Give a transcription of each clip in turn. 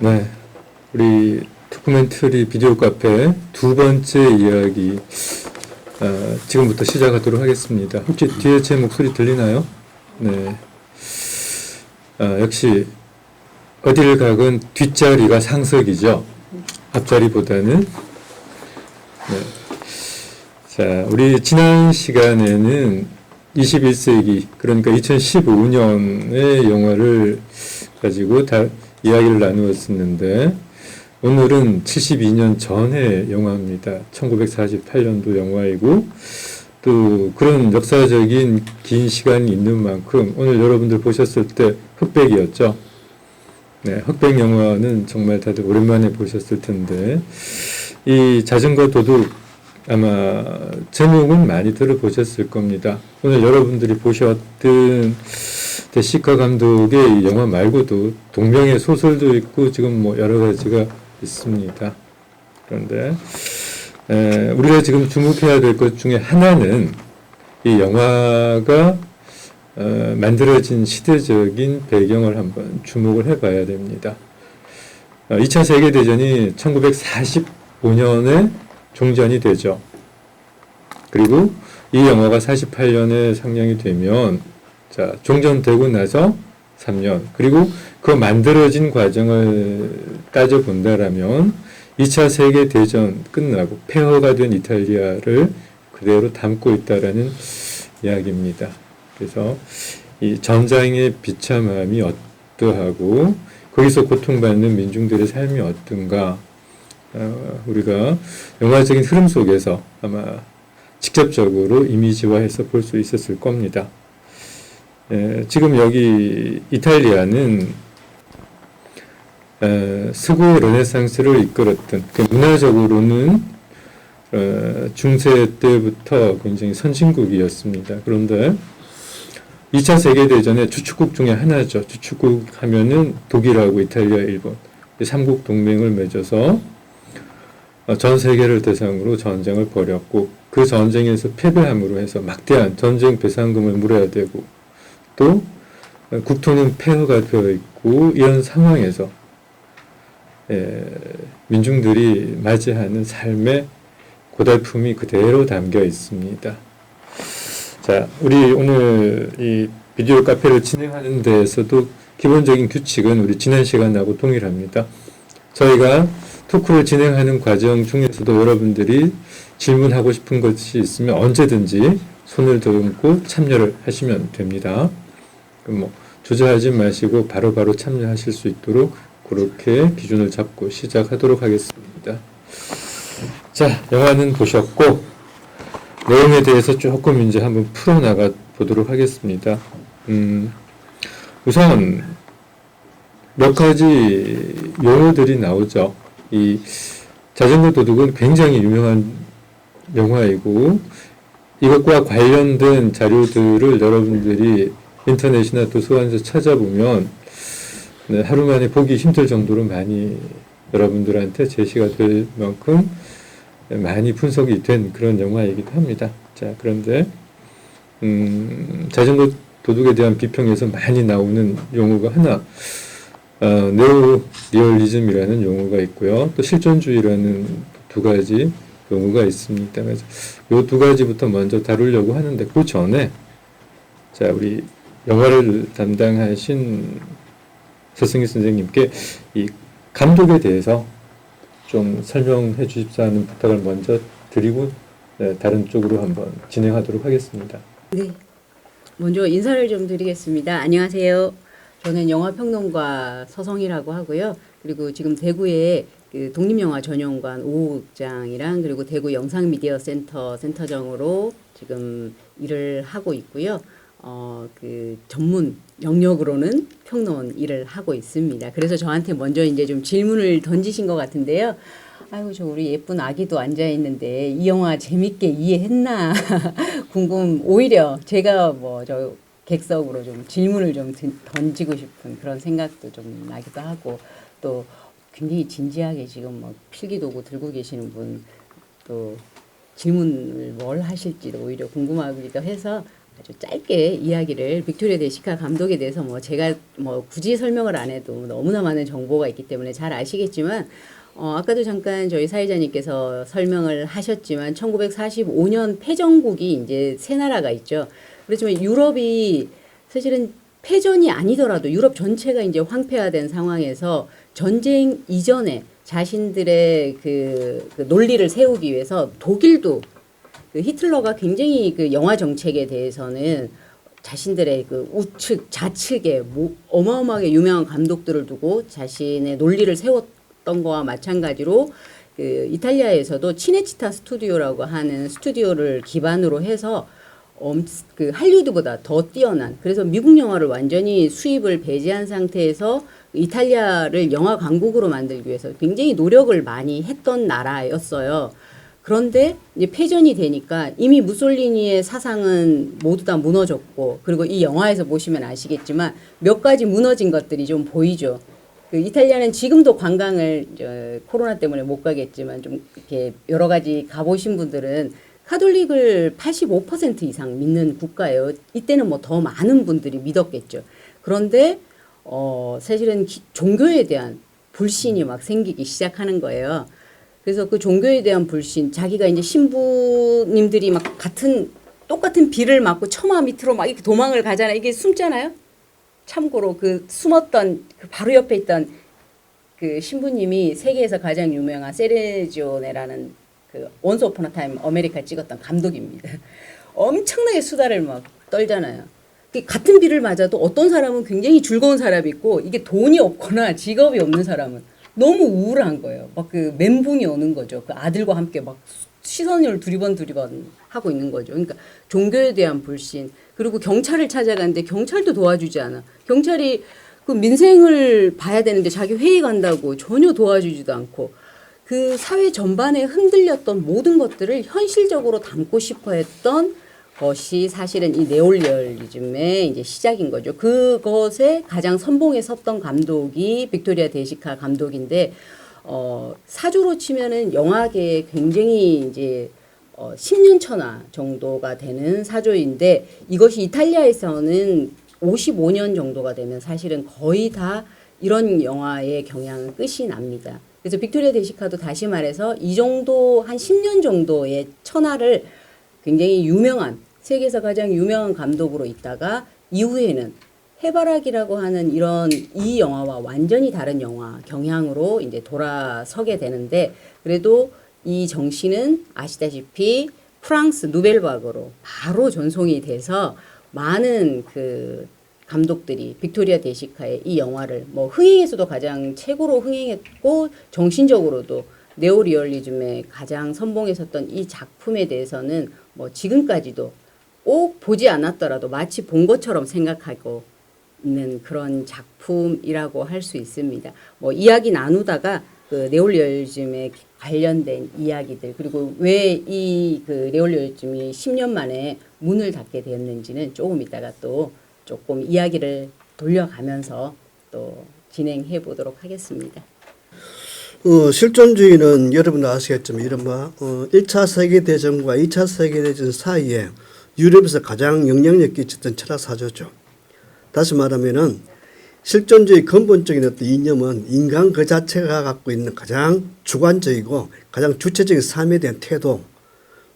네, 우리 다큐멘터리 비디오 카페 두 번째 이야기 지금부터 시작하도록 하겠습니다. 혹시 뒤에 제 목소리 들리나요? 네, 역시 어디를 가건 뒷자리가 상석이죠. 앞자리보다는. 네. 자, 우리 지난 시간에는 21세기, 그러니까 2015년의 영화를 가지고 다 이야기를 나누었었는데, 오늘은 72년 전의 영화입니다. 1948년도 영화이고, 또 그런 역사적인 긴 시간이 있는 만큼, 오늘 여러분들 보셨을 때 흑백이었죠. 네, 흑백 영화는 정말 다들 오랜만에 보셨을 텐데, 이 자전거 도둑, 아마 제목은 많이 들어보셨을 겁니다. 오늘 여러분들이 보셨던 데시카 감독의 이 영화 말고도 동명의 소설도 있고 지금 뭐 여러 가지가 있습니다. 그런데 우리가 지금 주목해야 될 것 중에 하나는 이 영화가 만들어진 시대적인 배경을 한번 주목을 해봐야 됩니다. 2차 세계대전이 1945년에 종전이 되죠. 그리고 이 영화가 48년에 상영이 되면, 자, 종전되고 나서 3년, 그리고 그 만들어진 과정을 따져본다라면 2차 세계대전 끝나고 폐허가 된 이탈리아를 그대로 담고 있다라는 이야기입니다. 그래서 이 전장의 비참함이 어떠하고 거기서 고통받는 민중들의 삶이 어떤가, 우리가 영화적인 흐름 속에서 아마 직접적으로 이미지화해서 볼 수 있었을 겁니다. 지금 여기 이탈리아는 서구 르네상스를 이끌었던, 문화적으로는 중세 때부터 굉장히 선진국이었습니다. 그런데 2차 세계대전의 주축국 중에 하나죠. 주축국 하면은 독일하고 이탈리아, 일본. 3국 동맹을 맺어서 전 세계를 대상으로 전쟁을 벌였고, 그 전쟁에서 패배함으로 해서 막대한 전쟁 배상금을 물어야 되고, 또 국토는 폐허가 되어 있고, 이런 상황에서 민중들이 맞이하는 삶의 고달픔이 그대로 담겨 있습니다. 자, 우리 오늘 이 비디오 카페를 진행하는 데에서도 기본적인 규칙은 우리 지난 시간하고 동일합니다. 저희가 토크를 진행하는 과정 중에서도 여러분들이 질문하고 싶은 것이 있으면 언제든지 손을 들고 참여를 하시면 됩니다. 뭐 주저하지 마시고 바로바로 참여하실 수 있도록 그렇게 기준을 잡고 시작하도록 하겠습니다. 자, 영화는 보셨고 내용에 대해서 조금 이제 한번 풀어나가 보도록 하겠습니다. 우선 몇 가지 용어들이 나오죠. 이 자전거 도둑은 굉장히 유명한 영화이고, 이것과 관련된 자료들을 여러분들이 인터넷이나 도서관에서 찾아보면 하루 만에 보기 힘들 정도로 많이 여러분들한테 제시가 될 만큼 많이 분석이 된 그런 영화이기도 합니다. 자, 그런데 자전거 도둑에 대한 비평에서 많이 나오는 용어가 하나, 네오 리얼리즘이라는 용어가 있고요. 또 실존주의라는 두 가지 용어가 있습니다. 그래서 이 두 가지부터 먼저 다루려고 하는데, 그 전에 자, 우리 영화를 담당하신 서승희 선생님께 이 감독에 대해서 좀 설명해 주십사 하는 부탁을 먼저 드리고 다른 쪽으로 한번 진행하도록 하겠습니다. 네, 먼저 인사를 좀 드리겠습니다. 안녕하세요. 저는 영화평론가 서성희라고 하고요. 그리고 지금 대구에 그 독립영화전용관 5호장이랑 그리고 대구 영상미디어센터 센터장으로 지금 일을 하고 있고요. 그 전문 영역으로는 평론 일을 하고 있습니다. 그래서 저한테 먼저 이제 좀 질문을 던지신 것 같은데요. 아이고, 저 우리 예쁜 아기도 앉아있는데 이 영화 재밌게 이해했나 오히려 제가 뭐 저 객석으로 좀 질문을 좀 던지고 싶은 그런 생각도 좀 나기도 하고, 또 굉장히 진지하게 지금 뭐 필기도구 들고 계시는 분, 또 질문을 뭘 하실지도 오히려 궁금하기도 해서 아주 짧게 이야기를 빅토리아 데시카 감독에 대해서 뭐 제가 뭐 굳이 설명을 안 해도 너무나 많은 정보가 있기 때문에 잘 아시겠지만 아까도 잠깐 저희 사회자님께서 설명을 하셨지만 1945년 패전국이 이제 세 나라가 있죠. 그렇지만 유럽이 사실은 패전이 아니더라도 유럽 전체가 이제 황폐화된 상황에서 전쟁 이전에 자신들의 그 논리를 세우기 위해서 독일도 그 히틀러가 굉장히 그 영화 정책에 대해서는 자신들의 그 우측 좌측에 어마어마하게 유명한 감독들을 두고 자신의 논리를 세웠던 거와 마찬가지로 그 이탈리아에서도 치네치타 스튜디오라고 하는 스튜디오를 기반으로 해서 그 할리우드보다 더 뛰어난, 그래서 미국 영화를 완전히 수입을 배제한 상태에서 이탈리아를 영화 강국으로 만들기 위해서 굉장히 노력을 많이 했던 나라였어요. 그런데 이제 패전이 되니까 이미 무솔리니의 사상은 모두 다 무너졌고, 그리고 이 영화에서 보시면 아시겠지만 몇 가지 무너진 것들이 좀 보이죠. 그 이탈리아는 지금도 관광을 코로나 때문에 못 가겠지만 좀 이렇게 여러 가지 가보신 분들은 카톨릭을 85% 이상 믿는 국가예요. 이때는 뭐 더 많은 분들이 믿었겠죠. 그런데 사실은 종교에 대한 불신이 막 생기기 시작하는 거예요. 그래서 그 종교에 대한 불신, 자기가 이제 신부님들이 막 똑같은 비를 맞고 처마 밑으로 막 이렇게 도망을 가잖아요. 이게 숨잖아요. 참고로 그 숨었던 그 바로 옆에 있던 그 신부님이 세계에서 가장 유명한 세레지오네라는 그 원스 오폰 어 타임 아메리카 찍었던 감독입니다. 엄청나게 수다를 막 떨잖아요. 같은 비를 맞아도 어떤 사람은 굉장히 즐거운 사람이 있고, 이게 돈이 없거나 직업이 없는 사람은 너무 우울한 거예요. 막 그 멘붕이 오는 거죠. 그 아들과 함께 막 시선을 두리번 하고 있는 거죠. 그러니까 종교에 대한 불신, 그리고 경찰을 찾아가는데 경찰도 도와주지 않아. 경찰이 그 민생을 봐야 되는데 자기 회의 간다고 전혀 도와주지도 않고, 그 사회 전반에 흔들렸던 모든 것들을 현실적으로 담고 싶어 했던 것이 사실은 이 네올리beralism의 이제 시작인 거죠. 그것에 가장 선봉에 섰던 감독이 빅토리아 데시카 감독인데, 사주로 치면은 영화계에 굉장히 이제 10년 천하 정도가 되는 사조인데, 이것이 이탈리아에서는 55년 정도가 되면 사실은 거의 다 이런 영화의 경향은 끝이 납니다. 그래서 빅토리아 데시카도 다시 말해서 이 정도 한 10년 정도의 천하를 굉장히 유명한, 세계에서 가장 유명한 감독으로 있다가 이후에는 해바라기라고 하는 이런 이 영화와 완전히 다른 영화 경향으로 이제 돌아서게 되는데, 그래도 이 정신은 아시다시피 프랑스 누벨바그로 바로 전송이 돼서 많은 그 감독들이 빅토리아 데시카의 이 영화를 뭐 흥행에서도 가장 최고로 흥행했고, 정신적으로도 네오리얼리즘의 가장 선봉에 섰던 이 작품에 대해서는 뭐 지금까지도 꼭 보지 않았더라도 마치 본 것처럼 생각하고 있는 그런 작품이라고 할 수 있습니다. 뭐 이야기 나누다가 그 네올리얼리즘에 관련된 이야기들, 그리고 왜 이 그 네올리얼리즘이 10년 만에 문을 닫게 되었는지는 조금 이따가 또 조금 이야기를 돌려가면서 또 진행해 보도록 하겠습니다. 실존주의는 여러분 아시겠지만 이른바 1차 세계대전과 2차 세계대전 사이에 유럽에서 가장 영향력 끼쳤던 철학 사조죠. 다시 말하면은 실존주의 근본적인 어떤 이념은 인간 그 자체가 갖고 있는 가장 주관적이고 가장 주체적인 삶에 대한 태도,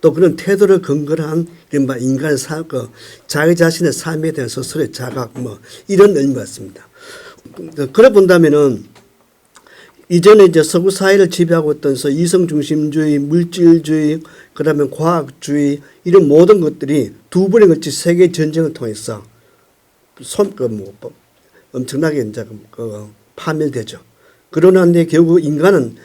또 그런 태도를 근거로 한 이른바 인간의 자기 자신의 삶에 대한 스스로의 자각, 뭐 이런 의미였습니다. 그래 본다면은 이전에 이제 서구 사회를 지배하고 있던 이성 중심주의, 물질주의, 그다음에 과학주의 이런 모든 것들이 두 번에 걸친 세계 전쟁을 통해서 엄청나게 이제 파멸되죠. 그러는데 결국 인간은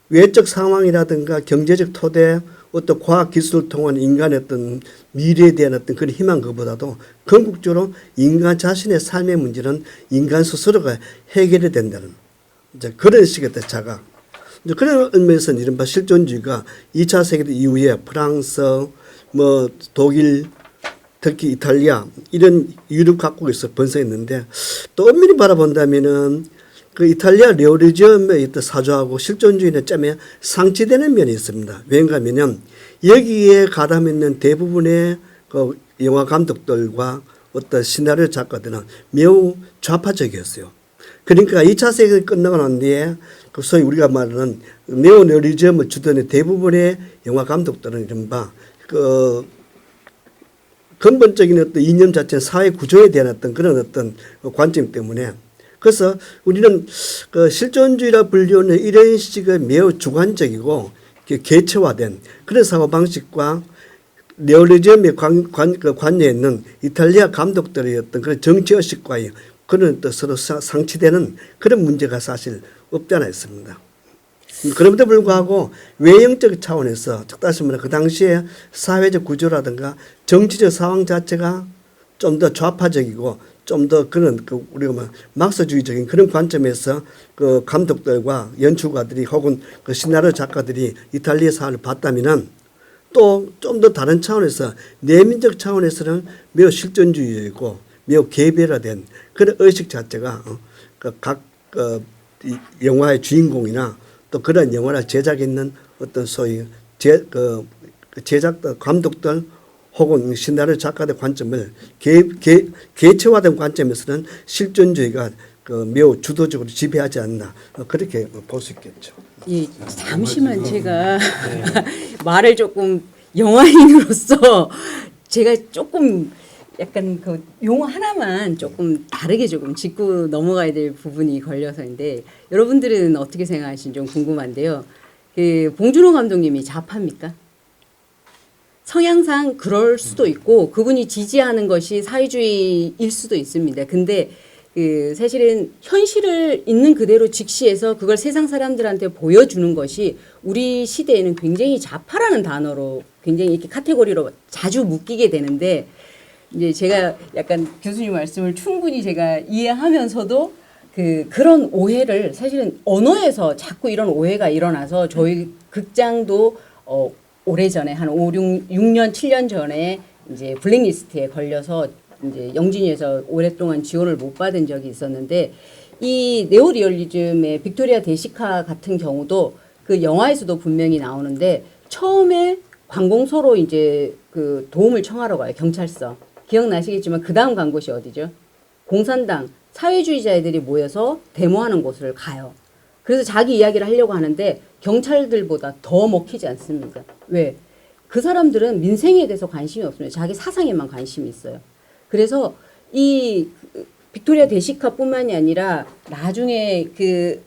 외적 상황이라든가 경제적 토대, 어떤 과학 기술을 통한 인간의 어떤 미래에 대한 어떤 그런 희망 것보다도 궁극적으로 인간 자신의 삶의 문제는 인간 스스로가 해결해야 된다는 이제 그런 식의 자각. 이제 그런 의미에서는 이른바 실존주의가 2차 세계대전 이후에 프랑스, 뭐 독일, 특히 이탈리아 이런 유럽 각국에서 번성했는데, 또 엄밀히 바라본다면은 그 이탈리아 레오리즘의 어떤 사조하고 실존주의의 점에 상치되는 면이 있습니다. 왜냐하면 여기에 가담했는 대부분의 그 영화 감독들과 어떤 시나리오 작가들은 매우 좌파적이었어요. 그러니까 2차 세계가 끝나고 난 뒤에 그 소위 우리가 말하는 네오리즘을 주도하는 대부분의 영화 감독들은 이른바 그 근본적인 어떤 이념 자체는 사회 구조에 대한 어떤 그런 어떤 관점 때문에 그래서 우리는 그 실존주의라 불리우는 이런 식의 매우 주관적이고 개체화된 그런 사고방식과 네오리즘의 관여에 있는 이탈리아 감독들의 어떤 그런 정치의식과의 그런 또 서로 상치되는 그런 문제가 사실 없지 않아 있습니다. 그럼에도 불구하고 외형적 차원에서 즉 다시 말해 그 당시에 사회적 구조라든가 정치적 상황 자체가 좀 더 좌파적이고 좀 더 그런 그 우리가 뭐 막스주의적인 그런 관점에서 그 감독들과 연출가들이 혹은 그 시나리오 작가들이 이탈리아 사회를 봤다면은 또 좀 더 다른 차원에서 내민적 차원에서는 매우 실존주의이고 매우 개별화된 그런 의식 자체가 각 영화의 주인공이나 또 그런 영화를 제작했는 어떤 소위 제작들 감독들 혹은 시나리오 작가들 관점을 개체화된 관점에서는 실존주의가 매우 주도적으로 지배하지 않나 그렇게 볼 수 있겠죠. 예, 잠시만 제가 말을 조금 영화인으로서 제가 조금 약간 그 용어 하나만 조금 다르게 조금 짚고 넘어가야 될 부분이 걸려서인데 여러분들은 어떻게 생각하시는지 좀 궁금한데요. 그 봉준호 감독님이 좌파입니까? 성향상 그럴 수도 있고 그분이 지지하는 것이 사회주의일 수도 있습니다. 근데 그 사실은 현실을 있는 그대로 직시해서 그걸 세상 사람들한테 보여주는 것이 우리 시대에는 굉장히 좌파라는 단어로 굉장히 이렇게 카테고리로 자주 묶이게 되는데 이제 제가 약간 교수님 말씀을 충분히 제가 이해하면서도 그런 오해를 사실은 언어에서 자꾸 이런 오해가 일어나서 저희 극장도 오래전에 한 6년, 7년 전에 이제 블랙리스트에 걸려서 이제 영진이에서 오랫동안 지원을 못 받은 적이 있었는데 이 네오리얼리즘의 빅토리아 데시카 같은 경우도 그 영화에서도 분명히 나오는데 처음에 관공서로 이제 그 도움을 청하러 가요. 경찰서. 기억나시겠지만 그 다음 간 곳이 어디죠? 공산당 사회주의자애들이 모여서 데모하는 곳을 가요. 그래서 자기 이야기를 하려고 하는데 경찰들보다 더 먹히지 않습니다. 왜? 그 사람들은 민생에 대해서 관심이 없습니다. 자기 사상에만 관심이 있어요. 그래서 이 빅토리아 데시카뿐만이 아니라 나중에 그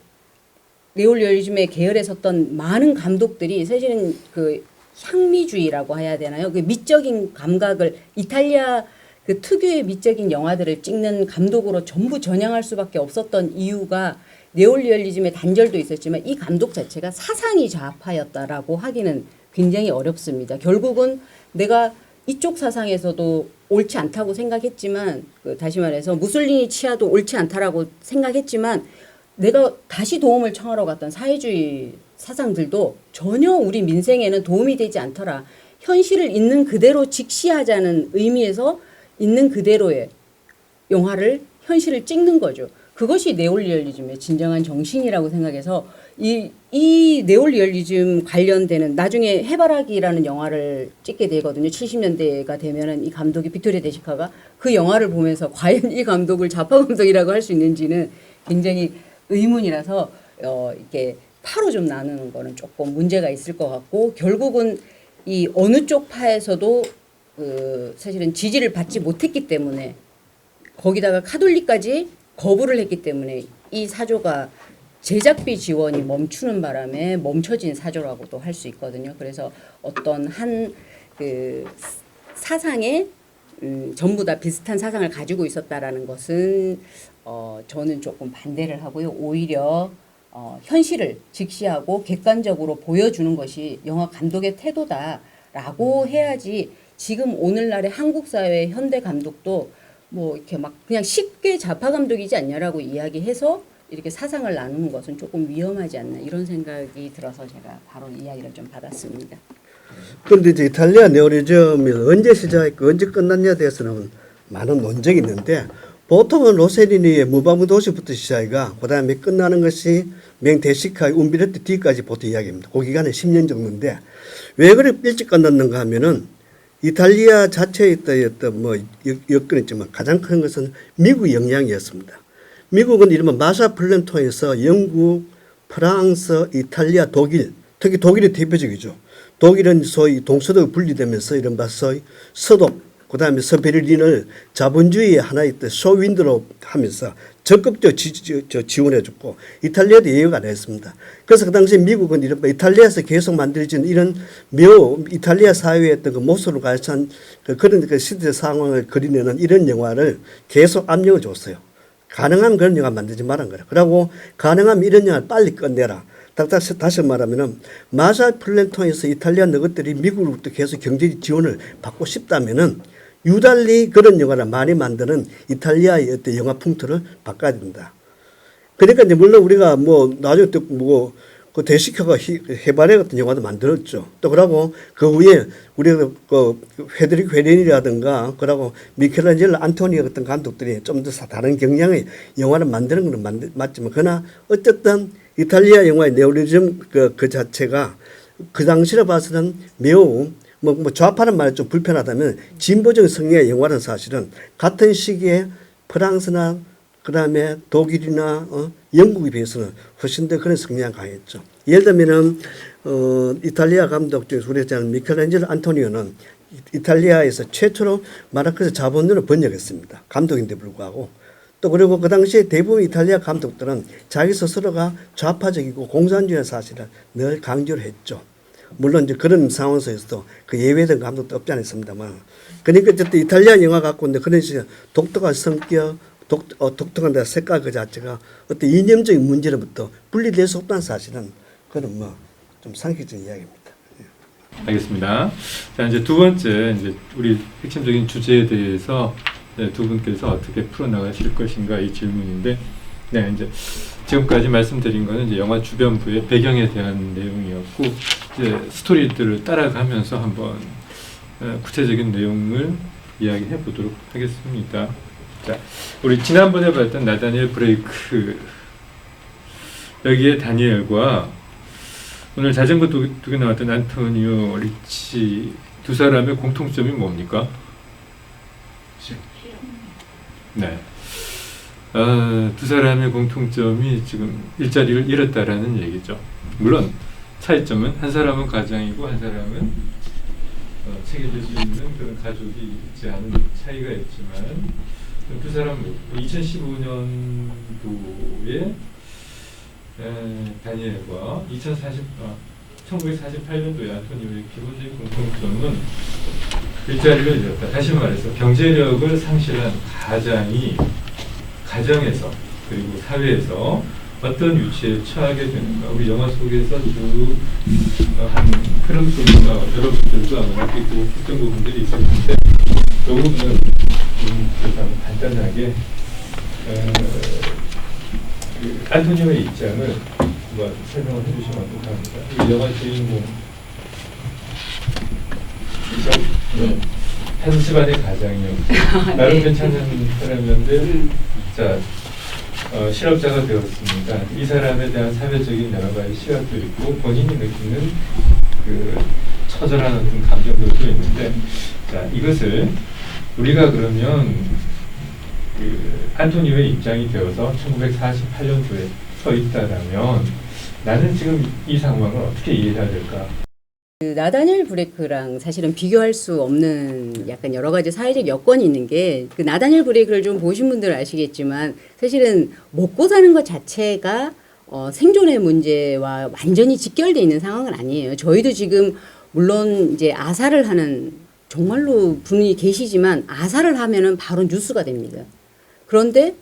네오리얼리즘의 계열에 섰던 많은 감독들이 사실은 그 향미주의라고 해야 되나요? 그 미적인 감각을 이탈리아 그 특유의 미적인 영화들을 찍는 감독으로 전부 전향할 수밖에 없었던 이유가 네오리얼리즘의 단절도 있었지만 이 감독 자체가 사상이 좌파였다라고 하기는 굉장히 어렵습니다. 결국은 내가 이쪽 사상에서도 옳지 않다고 생각했지만 다시 말해서 무솔리니 치하도 옳지 않다라고 생각했지만 내가 다시 도움을 청하러 갔던 사회주의 사상들도 전혀 우리 민생에는 도움이 되지 않더라. 현실을 있는 그대로 직시하자는 의미에서 있는 그대로의 영화를 현실을 찍는 거죠. 그것이 네오리얼리즘의 진정한 정신이라고 생각해서 이 네오리얼리즘 관련되는 나중에 해바라기라는 영화를 찍게 되거든요. 70년대가 되면은 이 감독이 빅토리아 데시카가 그 영화를 보면서 과연 이 감독을 좌파 감독이라고 할 수 있는지는 굉장히 의문이라서 이렇게 파로 좀 나누는 거는 조금 문제가 있을 것 같고 결국은 이 어느 쪽 파에서도 사실은 지지를 받지 못했기 때문에 거기다가 카톨릭까지 거부를 했기 때문에 이 사조가 제작비 지원이 멈추는 바람에 멈춰진 사조라고도 할 수 있거든요. 그래서 어떤 한 그 사상에 전부 다 비슷한 사상을 가지고 있었다라는 것은 저는 조금 반대를 하고요. 오히려 현실을 직시하고 객관적으로 보여주는 것이 영화 감독의 태도다라고 해야지 지금 오늘날의 한국 사회의 현대 감독도 뭐 이렇게 막 그냥 쉽게 좌파 감독이지 않냐라고 이야기해서 이렇게 사상을 나누는 것은 조금 위험하지 않나 이런 생각이 들어서 제가 바로 이야기를 좀 받았습니다. 그런데 이제 이탈리아 네오리즘이 언제 시작했고 언제 끝났냐에 대해서는 많은 논쟁이 있는데 보통은 로세리니의 무방무 도시부터 시작이가 그다음에 끝나는 것이 맹데시카의 움베르토 D까지 보통 이야기합니다. 그 기간에 10년 정도인데 왜 그렇게 일찍 끝났는가 하면은 이탈리아 자체에 어떤 뭐 여건이 있지만 가장 큰 것은 미국 영향이었습니다. 미국은 이른바 마샤 플랜 통해서 영국, 프랑스, 이탈리아, 독일, 특히 독일이 대표적이죠. 독일은 소위 동서독이 분리되면서 이른바 소위 서독, 그 다음에 서베를린을 자본주의의 하나의 쇼윈도로 하면서 적극적으로 지원해줬고 이탈리아도 예외가 안 했습니다. 그래서 그 당시 미국은 이른바 이탈리아에서 계속 만들어진 이런 이탈리아 사회의 어떤 그 모습을 가르친 그런 그 시대 상황을 그리내는 이런 영화를 계속 압력을 줬어요. 가능하면 그런 영화 만들지 말란 거예요. 그러고 가능하면 이런 영화를 빨리 끝내라. 다시 말하면은 마샤 플랜 통해서 이탈리아 너것들이 미국으로부터 계속 경제 지원을 받고 싶다면은 유달리 그런 영화를 많이 만드는 이탈리아의 어떤 영화 풍토를 바꿔야 된다. 그러니까 이제 물론 우리가 뭐 나중에 또 뭐 그 대시켜가 해바레 같은 영화도 만들었죠. 또 그러고 그 후에 우리가 그 페데리코 페리니라든가 그러고 미켈란젤로 안토니오 같은 감독들이 좀 더 다른 경향의 영화를 만드는 건 맞지만 그러나 어쨌든 이탈리아 영화의 네오리즘 그 자체가 그 당시로 봐서는 매우 뭐 좌파는 말이 좀 불편하다면 진보적 성향의 영화는 사실은 같은 시기에 프랑스나 그다음에 독일이나 영국에 비해서는 훨씬 더 그런 성향이 강했죠. 예를 들면은 이탈리아 감독 중에 우리가 아는 미켈란젤로 안토니오는 이탈리아에서 최초로 마르크스 자본론을 번역했습니다. 감독인데 불구하고 또 그리고 그 당시에 대부분 이탈리아 감독들은 자기 스스로가 좌파적이고 공산주의 사실을 늘 강조를 했죠. 물론 이제 그런 상황 속에서도 그 예외된 감독도 없지 않았습니다만. 그러니까 어쨌든 이탈리아 영화 갖고 있는 그런 식의 독특한 성격, 독특한 색깔 그 자체가 어떤 이념적인 문제로부터 분리될 수 없다는 사실은 그건 뭐 좀 상식적인 이야기입니다. 알겠습니다. 자, 이제 두 번째 이제 우리 핵심적인 주제에 대해서 두 분께서 어떻게 풀어나가실 것인가 이 질문인데, 네, 이제 지금까지 말씀드린 거는 이제 영화 주변부의 배경에 대한 내용이었고, 이제 스토리들을 따라가면서 한번 구체적인 내용을 이야기해 보도록 하겠습니다. 자, 우리 지난번에 봤던 나다니엘 브레이크, 여기에 다니엘과 오늘 자전거 두 개 나왔던 안토니오 리치 두 사람의 공통점이 뭡니까? 네. 두 사람의 공통점이 지금 일자리를 잃었다라는 얘기죠. 물론 차이점은 한 사람은 가장이고 한 사람은 책임질 수 있는 그런 가족이 있지 않은 차이가 있지만 두 사람은 2015년도에 다니엘과 1948년도에 안토니오의 기본적인 공통점은 일자리를 잃었다. 다시 말해서 경제력을 상실한 가장이 가정에서 그리고 사회에서 어떤 위치에 처하게 되는가. 우리 영화 속에서 한 흐름 속에서 여러분들도 아마 느끼고 했던 부분들이 있을 텐데 이 부분은 간단하게 안토니오의 입장을 한번 설명을 해주시면 어떡합니까? 이 영화 주인공 한 집안의 가장이요. 나름 괜찮은 사람이었는데 자 실업자가 되었습니다. 이 사람에 대한 사회적인 여러 가지 시각도 있고 본인이 느끼는 그 처절한 어떤 감정들도 있는데 자 이것을 우리가 그러면 그 안토니오의 입장이 되어서 1948년도에 서 있다라면 나는 지금 이 상황을 어떻게 이해해야 될까? 그 나다니엘 브레이크랑 사실은 비교할 수 없는 약간 여러 가지 사회적 여건이 있는 게 그 나다니엘 브레이크를 좀 보신 분들은 아시겠지만 사실은 먹고 사는 것 자체가 생존의 문제와 완전히 직결되어 있는 상황은 아니에요. 저희도 지금 물론 이제 아사를 하는 정말로 분이 계시지만 아사를 하면은 바로 뉴스가 됩니다. 그런데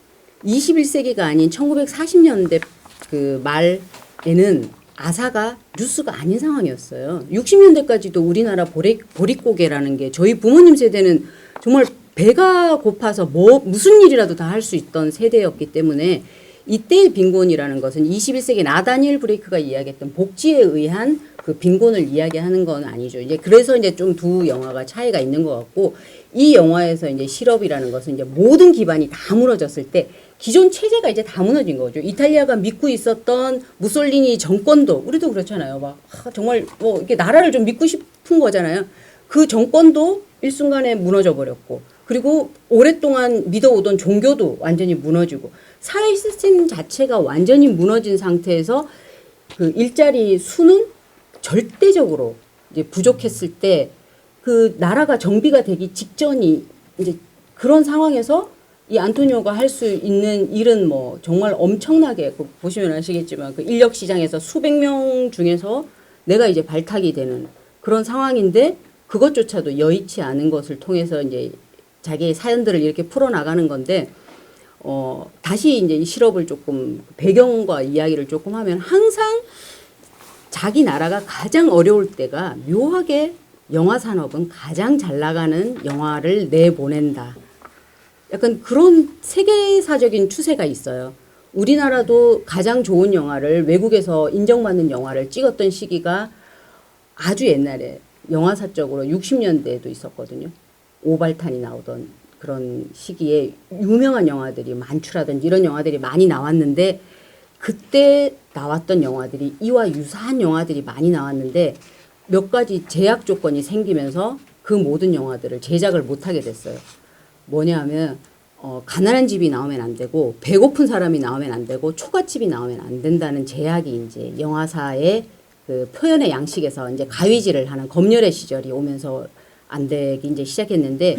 21세기가 아닌 1940년대 그 말에는 아사가 뉴스가 아닌 상황이었어요. 60년대까지도 우리나라 보릿고개라는 게 저희 부모님 세대는 정말 배가 고파서 무슨 일이라도 다 할 수 있던 세대였기 때문에 이때의 빈곤이라는 것은 21세기 나다니엘 브레이크가 이야기했던 복지에 의한 그 빈곤을 이야기하는 건 아니죠. 이제 그래서 이제 좀 두 영화가 차이가 있는 것 같고 이 영화에서 이제 실업이라는 것은 이제 모든 기반이 다 무너졌을 때 기존 체제가 이제 다 무너진 거죠. 이탈리아가 믿고 있었던 무솔리니 정권도 우리도 그렇잖아요. 막 정말 뭐 이렇게 나라를 좀 믿고 싶은 거잖아요. 그 정권도 일순간에 무너져 버렸고 그리고 오랫동안 믿어오던 종교도 완전히 무너지고 사회 시스템 자체가 완전히 무너진 상태에서 그 일자리 수는 절대적으로 이제 부족했을 때 그 나라가 정비가 되기 직전이 이제 그런 상황에서 이 안토니오가 할 수 있는 일은 뭐 정말 엄청나게 보시면 아시겠지만 그 인력 시장에서 수백 명 중에서 내가 이제 발탁이 되는 그런 상황인데 그것조차도 여의치 않은 것을 통해서 이제 자기의 사연들을 이렇게 풀어나가는 건데 다시 이제 이 실업을 조금 배경과 이야기를 조금 하면 항상 자기 나라가 가장 어려울 때가 묘하게 영화 산업은 가장 잘 나가는 영화를 내보낸다. 약간 그런 세계사적인 추세가 있어요. 우리나라도 가장 좋은 영화를 외국에서 인정받는 영화를 찍었던 시기가 아주 옛날에 영화사적으로 60년대에도 있었거든요. 오발탄이 나오던 그런 시기에 유명한 영화들이 만추라든지 이런 영화들이 많이 나왔는데 그때 나왔던 영화들이 이와 유사한 영화들이 많이 나왔는데 몇 가지 제약 조건이 생기면서 그 모든 영화들을 제작을 못하게 됐어요. 뭐냐 하면 가난한 집이 나오면 안 되고 배고픈 사람이 나오면 안 되고 초가집이 나오면 안 된다는 제약이 이제 영화사의 그 표현의 양식에서 이제 가위질을 하는 검열의 시절이 오면서 안 되기 이제 시작했는데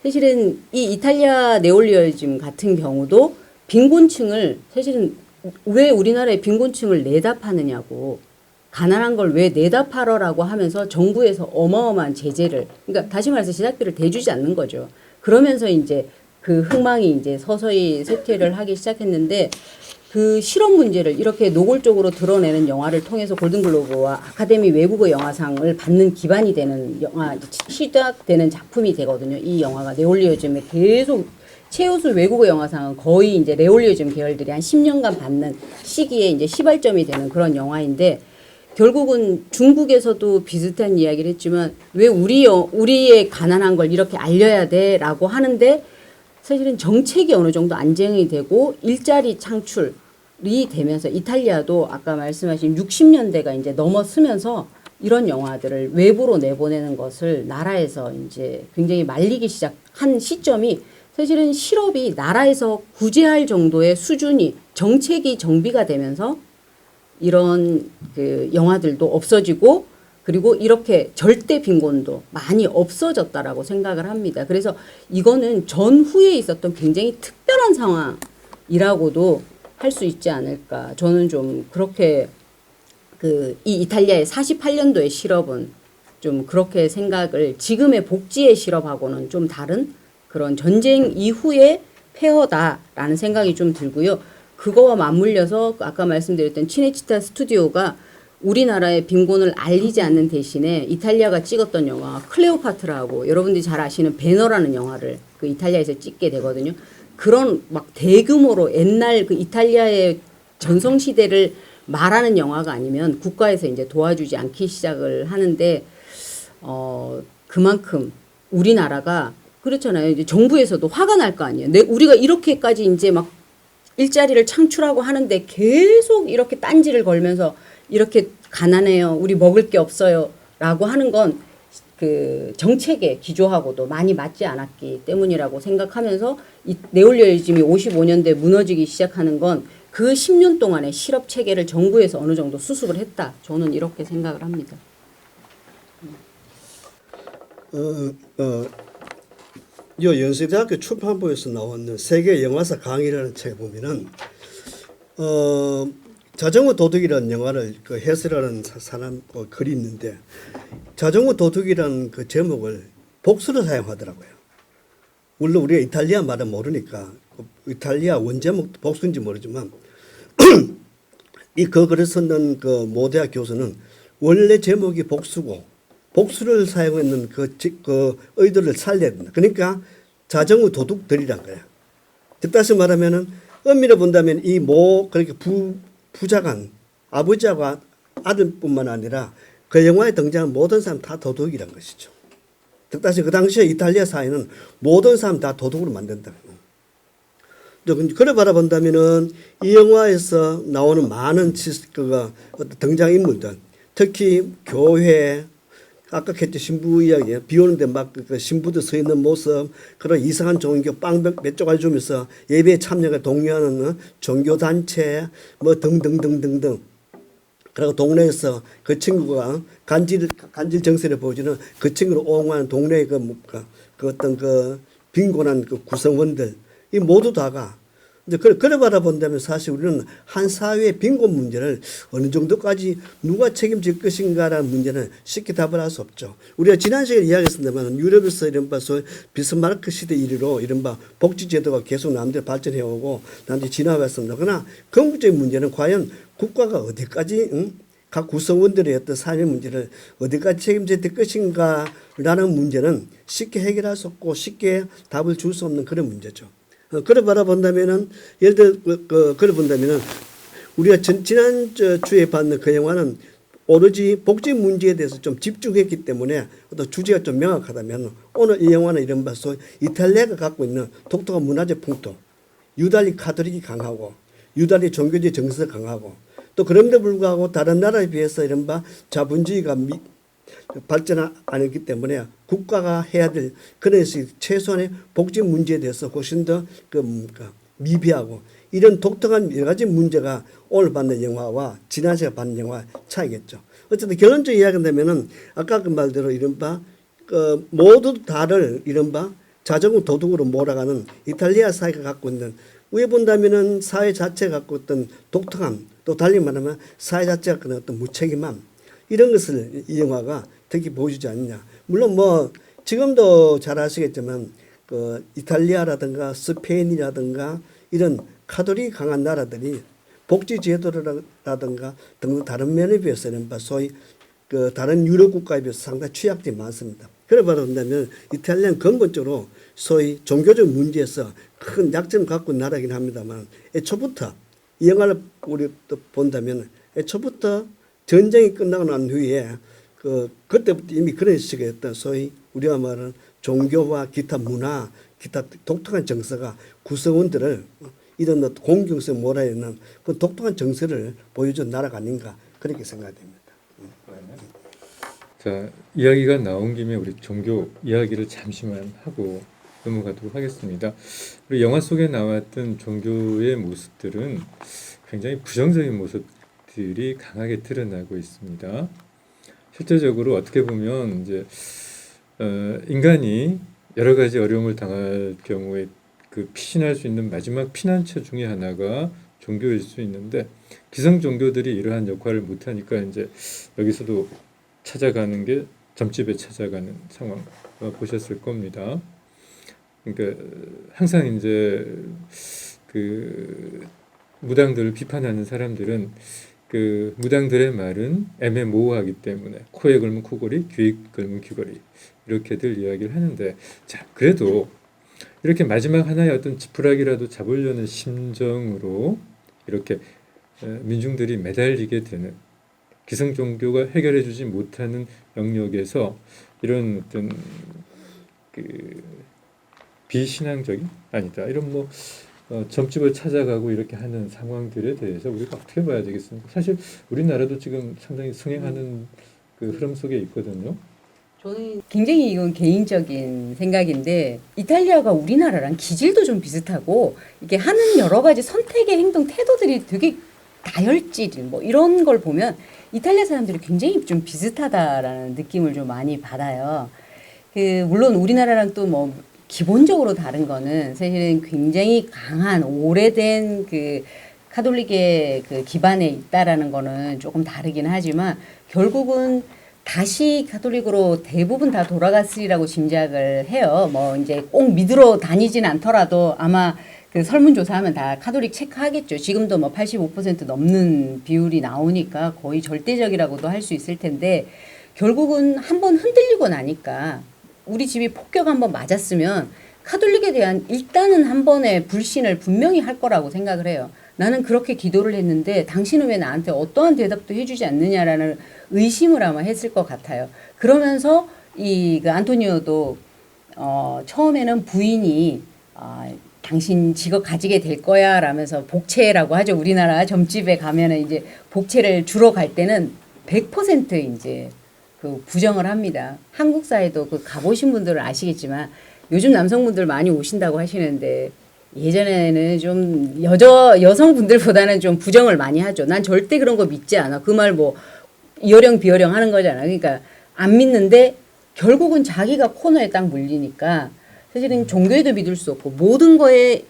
사실은 이 이탈리아 네올리어즘 같은 경우도 빈곤층을 사실은 왜 우리나라의 빈곤층을 내다 파느냐고 가난한 걸 왜 내다 팔어라고 하면서 정부에서 어마어마한 제재를 그러니까 다시 말해서 제작비를 대주지 않는 거죠. 그러면서 이제 그 흥망이 이제 서서히 쇠퇴를 하기 시작했는데 그 실업 문제를 이렇게 노골적으로 드러내는 영화를 통해서 골든글로브와 아카데미 외국어 영화상을 받는 기반이 되는 영화 시작되는 작품이 되거든요. 이 영화가 네올리오즘에 계속 최우수 외국어 영화상은 거의 이제 네올리오즘 계열들이 한 10년간 받는 시기에 이제 시발점이 되는 그런 영화인데 결국은 중국에서도 비슷한 이야기를 했지만 왜 우리의 가난한 걸 이렇게 알려야 돼라고 하는데 사실은 정책이 어느 정도 안정이 되고 일자리 창출이 되면서 이탈리아도 아까 말씀하신 60년대가 이제 넘어서면서 이런 영화들을 외부로 내보내는 것을 나라에서 이제 굉장히 말리기 시작한 시점이 사실은 실업이 나라에서 구제할 정도의 수준이 정책이 정비가 되면서 이런 그 영화들도 없어지고 그리고 이렇게 절대 빈곤도 많이 없어졌다라고 생각을 합니다. 그래서 이거는 전후에 있었던 굉장히 특별한 상황이라고도 할 수 있지 않을까. 저는 좀 그렇게 이 이탈리아의 48년도의 실업은 좀 그렇게 생각을 지금의 복지의 실업하고는 좀 다른 그런 전쟁 이후의 폐허다라는 생각이 좀 들고요. 그거와 맞물려서 아까 말씀드렸던 치네치타 스튜디오가 우리나라의 빈곤을 알리지 않는 대신에 이탈리아가 찍었던 영화 클레오파트라고 여러분들이 잘 아시는 배너라는 영화를 그 이탈리아에서 찍게 되거든요. 그런 막 대규모로 옛날 그 이탈리아의 전성시대를 말하는 영화가 아니면 국가에서 이제 도와주지 않기 시작을 하는데 그만큼 우리나라가 그렇잖아요. 이제 정부에서도 화가 날 거 아니에요. 우리가 이렇게까지 이제 막 일자리를 창출하고 하는데 계속 이렇게 딴지를 걸면서 이렇게 가난해요. 우리 먹을 게 없어요. 라고 하는 건 그 정책의 기조하고도 많이 맞지 않았기 때문이라고 생각하면서 이 네올리오즘이 55년대에 무너지기 시작하는 건 그 10년 동안의 실업 체계를 정부에서 어느 정도 수습을 했다. 저는 이렇게 생각을 합니다. 요 연세대학교 출판부에서 나왔는 세계 영화사 강의라는 책에 보면은 자전거 도둑이라는 영화를 그 해설하는 사람 글이 있는데 자전거 도둑이라는 그 제목을 복수로 사용하더라고요. 물론 우리가 이탈리아 말은 모르니까 이탈리아 원제목도 복수인지 모르지만 그 글을 썼는 그 모대학 교수는 원래 제목이 복수고 복수를 사용했는 그 의도를 살려야 된다. 그러니까 자전거 도둑들이란 거야. 다시 말하면은 엄밀히 본다면 그렇게 부자간 아버지하고 아들뿐만 아니라 그 영화에 등장한 모든 사람 다 도둑이란 것이죠. 다시 그 당시에 이탈리아 사회는 모든 사람 다 도둑으로 만든다. 그래 바라본다면은 이 영화에서 나오는 많은 등장 인물들, 특히 교회, 아까 했죠. 신부 이야기. 비 오는데 막 그 신부들 서 있는 모습, 그런 이상한 종교 빵몇 쪼가리 주면서 예배에 참여에 독려하는 종교단체, 뭐 등등등등등. 그리고 동네에서 그 친구가 간질 정세를 보여주는 그 친구를 옹호하는 동네의 그 어떤 그 빈곤한 그 구성원들, 이 모두 다가 이제 그래 바라본다면 사실 우리는 한 사회의 빈곤 문제를 어느 정도까지 누가 책임질 것인가라는 문제는 쉽게 답을 할 수 없죠. 우리가 지난 시간에 이야기했습니다만 유럽에서 이른바 소위 비스마르크 시대 이래로 이른바 복지제도가 계속 남들 발전해 오고 남들 진화했습니다. 그러나 근본적인 문제는 과연 국가가 어디까지 각 구성원들의 어떤 삶의 문제를 어디까지 책임져야 될 것인가라는 문제는 쉽게 해결할 수 없고 쉽게 답을 줄 수 없는 그런 문제죠. 그래 바라본다면은 예를 들어 그래 본다면은 우리가 지난 주에 봤는 그 영화는 오로지 복지 문제에 대해서 좀 집중했기 때문에 어떤 주제가 좀 명확하다면 오늘 이 영화는 이른바 소위 이탈리아가 갖고 있는 독특한 문화적 풍토, 유달리 카톨릭이 강하고 유달리 종교적 정서가 강하고 또 그런데 불구하고 다른 나라에 비해서 이른바 자본주의가 발전 안 했기 때문에 국가가 해야 될 그런 최소한의 복지 문제에 대해서 훨씬 더 미비하고 이런 독특한 여러 가지 문제가 오늘 받는 영화와 지난 시간에 받는 영화 차이겠죠. 어쨌든 결론적인 이야기가 되면은 아까 그 말대로 이른바 모두 다를 이른바 자전거 도둑으로 몰아가는 이탈리아 사회가 갖고 있는 위에 본다면은 사회 자체가 갖고 있던 독특함 또 달리 말하면 사회 자체가 갖고 있는 어떤 무책임함 이런 것을 이 영화가 특히 보여주지 않느냐. 물론 뭐 지금도 잘 아시겠지만 그 이탈리아라든가 스페인이라든가 이런 카톨릭이 강한 나라들이 복지 제도라든가 등등 다른 면에 비해서는 소위 그 다른 유럽 국가에 비해서 상당히 취약점이 많습니다. 그래 말한다면 이탈리아는 근본적으로 소위 종교적 문제에서 큰 약점을 갖고 있는 나라이긴 합니다만 애초부터 이 영화를 우리 또 본다면 애초부터 전쟁이 끝나고 난 후에 그때부터 이미 그런 식의 어떤 소위 우리가 말하는 종교와 기타 문화, 기타 독특한 정서가 구성원들을 이런 공경성 몰아있는 그 독특한 정서를 보여준 나라가 아닌가 그렇게 생각됩니다. 자, 이야기가 나온 김에 우리 종교 이야기를 잠시만 하고 넘어가도록 하겠습니다. 우리 영화 속에 나왔던 종교의 모습들은 굉장히 부정적인 모습들이 강하게 드러나고 있습니다. 실제적으로 어떻게 보면 이제 인간이 여러 가지 어려움을 당할 경우에 그 피신할 수 있는 마지막 피난처 중에 하나가 종교일 수 있는데 기성 종교들이 이러한 역할을 못하니까 이제 여기서도 찾아가는 게 점집에 찾아가는 상황 보셨을 겁니다. 그러니까 항상 이제 그 무당들을 비판하는 사람들은 그 무당들의 말은 애매모호하기 때문에 코에 걸면 코걸이, 귀에 걸면 귀걸이 이렇게들 이야기를 하는데 자 그래도 이렇게 마지막 하나의 어떤 지푸라기라도 잡으려는 심정으로 이렇게 민중들이 매달리게 되는 기성 종교가 해결해주지 못하는 영역에서 이런 어떤 그 비신앙적인 아니다 이런 뭐 점집을 찾아가고 이렇게 하는 상황들에 대해서 우리가 어떻게 봐야 되겠습니까? 사실 우리나라도 지금 상당히 승행하는 그 흐름 속에 있거든요. 저는 굉장히 이건 개인적인 생각인데 이탈리아가 우리나라랑 기질도 좀 비슷하고 이게 하는 여러 가지 선택의 행동 태도들이 되게 다혈질 뭐 이런 걸 보면 이탈리아 사람들이 굉장히 좀 비슷하다라는 느낌을 좀 많이 받아요. 그 물론 우리나라랑 또 뭐 기본적으로 다른 거는 사실은 굉장히 강한 오래된 그 카톨릭의 그 기반에 있다라는 거는 조금 다르긴 하지만 결국은 다시 카톨릭으로 대부분 다 돌아갔으리라고 짐작을 해요. 뭐 이제 꼭 믿으러 다니진 않더라도 아마 그 설문조사하면 다 카톨릭 체크하겠죠. 지금도 뭐 85% 넘는 비율이 나오니까 거의 절대적이라고도 할 수 있을 텐데 결국은 한번 흔들리고 나니까 우리 집이 폭격 한번 맞았으면 카톨릭에 대한 일단은 한 번의 불신을 분명히 할 거라고 생각을 해요. 나는 그렇게 기도를 했는데 당신은 왜 나한테 어떠한 대답도 해주지 않느냐라는 의심을 아마 했을 것 같아요. 그러면서 이 그 안토니오도 처음에는 부인이 당신 직업 가지게 될 거야 라면서 복채라고 하죠. 우리나라 점집에 가면은 이제 복채를 주러 갈 때는 100% 이제 그 부정을 합니다. 한국 사회도 그 가보신 분들은 아시겠지만 요즘 남성분들 많이 오신다고 하시는데 예전에는 좀 여성분들보다는 좀 부정을 많이 하죠. 난 절대 그런 거 믿지 않아. 그 말 뭐 이어령 비어령 하는 거잖아. 그러니까 안 믿는데 결국은 자기가 코너에 딱 물리니까 사실은 종교에도 믿을 수 없고 모든 거에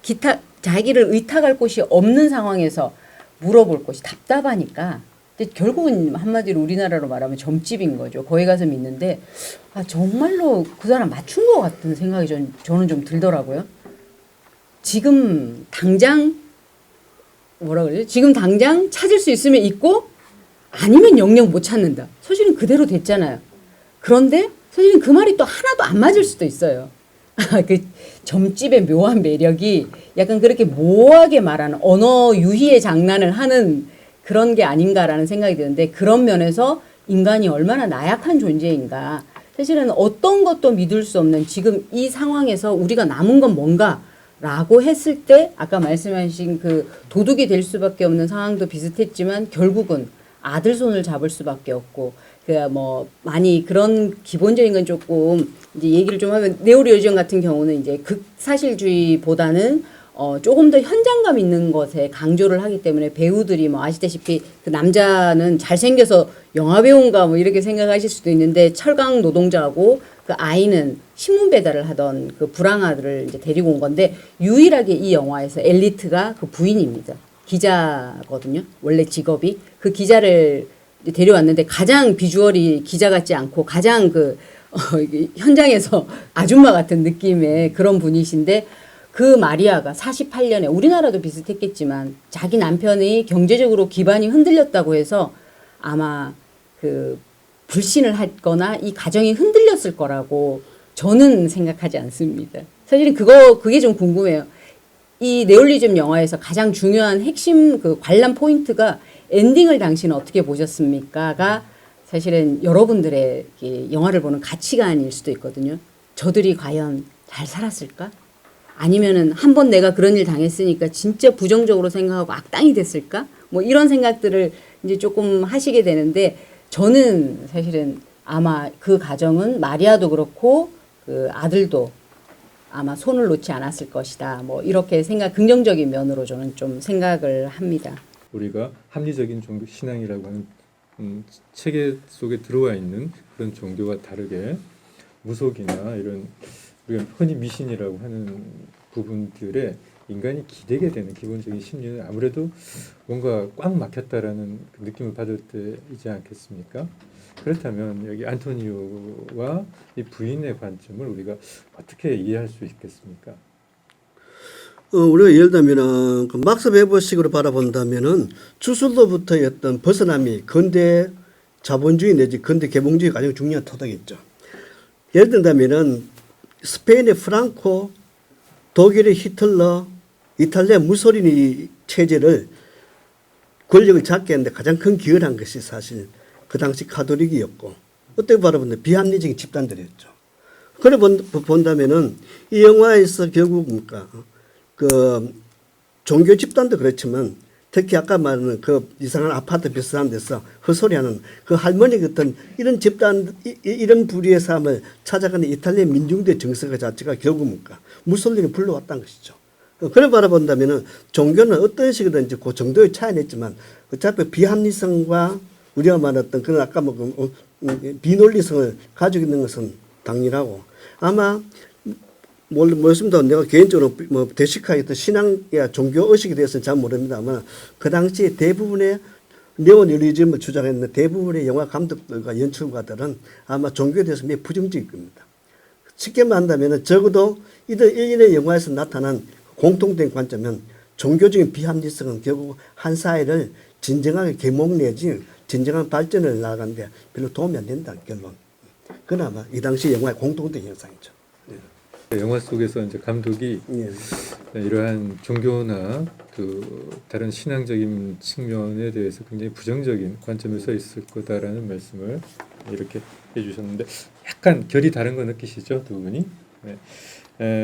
자기를 의탁할 곳이 없는 상황에서 물어볼 것이 답답하니까 근데 결국은 한마디로 우리나라로 말하면 점집인 거죠. 거기 가서 믿는데 아 정말로 그 사람 맞춘 것 같은 생각이 저는 좀 들더라고요. 지금 당장 뭐라 그러지? 지금 당장 찾을 수 있으면 있고 아니면 영영 못 찾는다. 사실은 그대로 됐잖아요. 그런데 사실은 그 말이 또 하나도 안 맞을 수도 있어요. 그 점집의 묘한 매력이 약간 그렇게 모호하게 말하는 언어 유희의 장난을 하는 그런 게 아닌가라는 생각이 드는데 그런 면에서 인간이 얼마나 나약한 존재인가. 사실은 어떤 것도 믿을 수 없는 지금 이 상황에서 우리가 남은 건 뭔가라고 했을 때 아까 말씀하신 그 도둑이 될 수밖에 없는 상황도 비슷했지만 결국은 아들 손을 잡을 수밖에 없고 그 뭐 많이 그런 기본적인 건 조금 이제 얘기를 좀 하면 네오리얼리전 같은 경우는 이제 극사실주의보다는 조금 더 현장감 있는 것에 강조를 하기 때문에 배우들이 뭐 아시다시피 그 남자는 잘생겨서 영화 배우인가 뭐 이렇게 생각하실 수도 있는데 철강 노동자하고 그 아이는 신문 배달을 하던 그 불황아들을 이제 데리고 온 건데 유일하게 이 영화에서 엘리트가 그 부인입니다. 기자거든요. 원래 직업이 그 기자를 데려왔는데 가장 비주얼이 기자 같지 않고 가장 현장에서 아줌마 같은 느낌의 그런 분이신데 그 마리아가 48년에 우리나라도 비슷했겠지만 자기 남편이 경제적으로 기반이 흔들렸다고 해서 아마 그 불신을 했거나 이 가정이 흔들렸을 거라고 저는 생각하지 않습니다. 사실은 그게 좀 궁금해요. 이 네올리즘 영화에서 가장 중요한 핵심 그 관람 포인트가 엔딩을 당신은 어떻게 보셨습니까?가 사실은 여러분들의 영화를 보는 가치관일 수도 있거든요. 저들이 과연 잘 살았을까? 아니면은 한번 내가 그런 일 당했으니까 진짜 부정적으로 생각하고 악당이 됐을까? 뭐 이런 생각들을 이제 조금 하시게 되는데 저는 사실은 아마 그 가정은 마리아도 그렇고 그 아들도 아마 손을 놓지 않았을 것이다. 뭐 이렇게 긍정적인 면으로 저는 좀 생각을 합니다. 우리가 합리적인 종교 신앙이라고 하는 체계 속에 들어와 있는 그런 종교와 다르게 무속이나 이런 우리가 흔히 미신이라고 하는 부분들에 인간이 기대게 되는 기본적인 심리는 아무래도 뭔가 꽉 막혔다라는 그 느낌을 받을 때이지 않겠습니까? 그렇다면 여기 안토니오와 이 부인의 관점을 우리가 어떻게 이해할 수 있겠습니까? 우리가 예를 들면 그 막스 베버식으로 바라본다면은 주술로부터의 어떤 벗어남이 근대 자본주의 내지 근대 개몽주의 가장 중요한 토대겠죠. 예를 든다면은 스페인의 프랑코, 독일의 히틀러, 이탈리아 무소리니 체제를 권력을 잡게 했는데 가장 큰 기여를 한 것이 사실 그 당시 카톨릭이었고 어떻게 바라보면 비합리적인 집단들이었죠. 그래 본다면은 이 영화에서 결국 뭡니까? 그 종교 집단도 그렇지만 특히 아까 말하는 그 이상한 아파트 비슷한 데서 헛소리하는 그 할머니 같은 이런 집단 이런 부류의 삶을 찾아가는 이탈리아 민중대 정서 자체가 결국 뭡니까? 무솔리니 불러왔다는 것이죠. 그래 바라본다면은 종교는 어떤 식이든지 그 정도의 차이는 있지만 어차피 비합리성과 우리가 말했던 그런 아까 비논리성을 가지고 있는 것은 당연하고 아마 모르겠습니다. 내가 개인적으로 대식하에 어떤 신앙이야 종교 의식에 대해서는 잘 모릅니다만 그 당시 대부분의 네오리얼리즘을 주장했는 대부분의 영화 감독들과 연출가들은 아마 종교에 대해서 매우 부정적일 겁니다. 쉽게 말한다면 적어도 이들의 영화에서 나타난 공통된 관점은 종교적인 비합리성은 결국 한 사회를 진정하게 개몽 내지 진정한 발전을 나아가는데 별로 도움이 안 된다는 결론. 그나마 이 당시 영화의 공통된 현상이죠. 영화 속에서 이제 감독이 이러한 종교나 그 다른 신앙적인 측면에 대해서 굉장히 부정적인 관점에 서 있을 거다라는 말씀을 이렇게 해주셨는데 약간 결이 다른 거 느끼시죠, 두 분이? 네.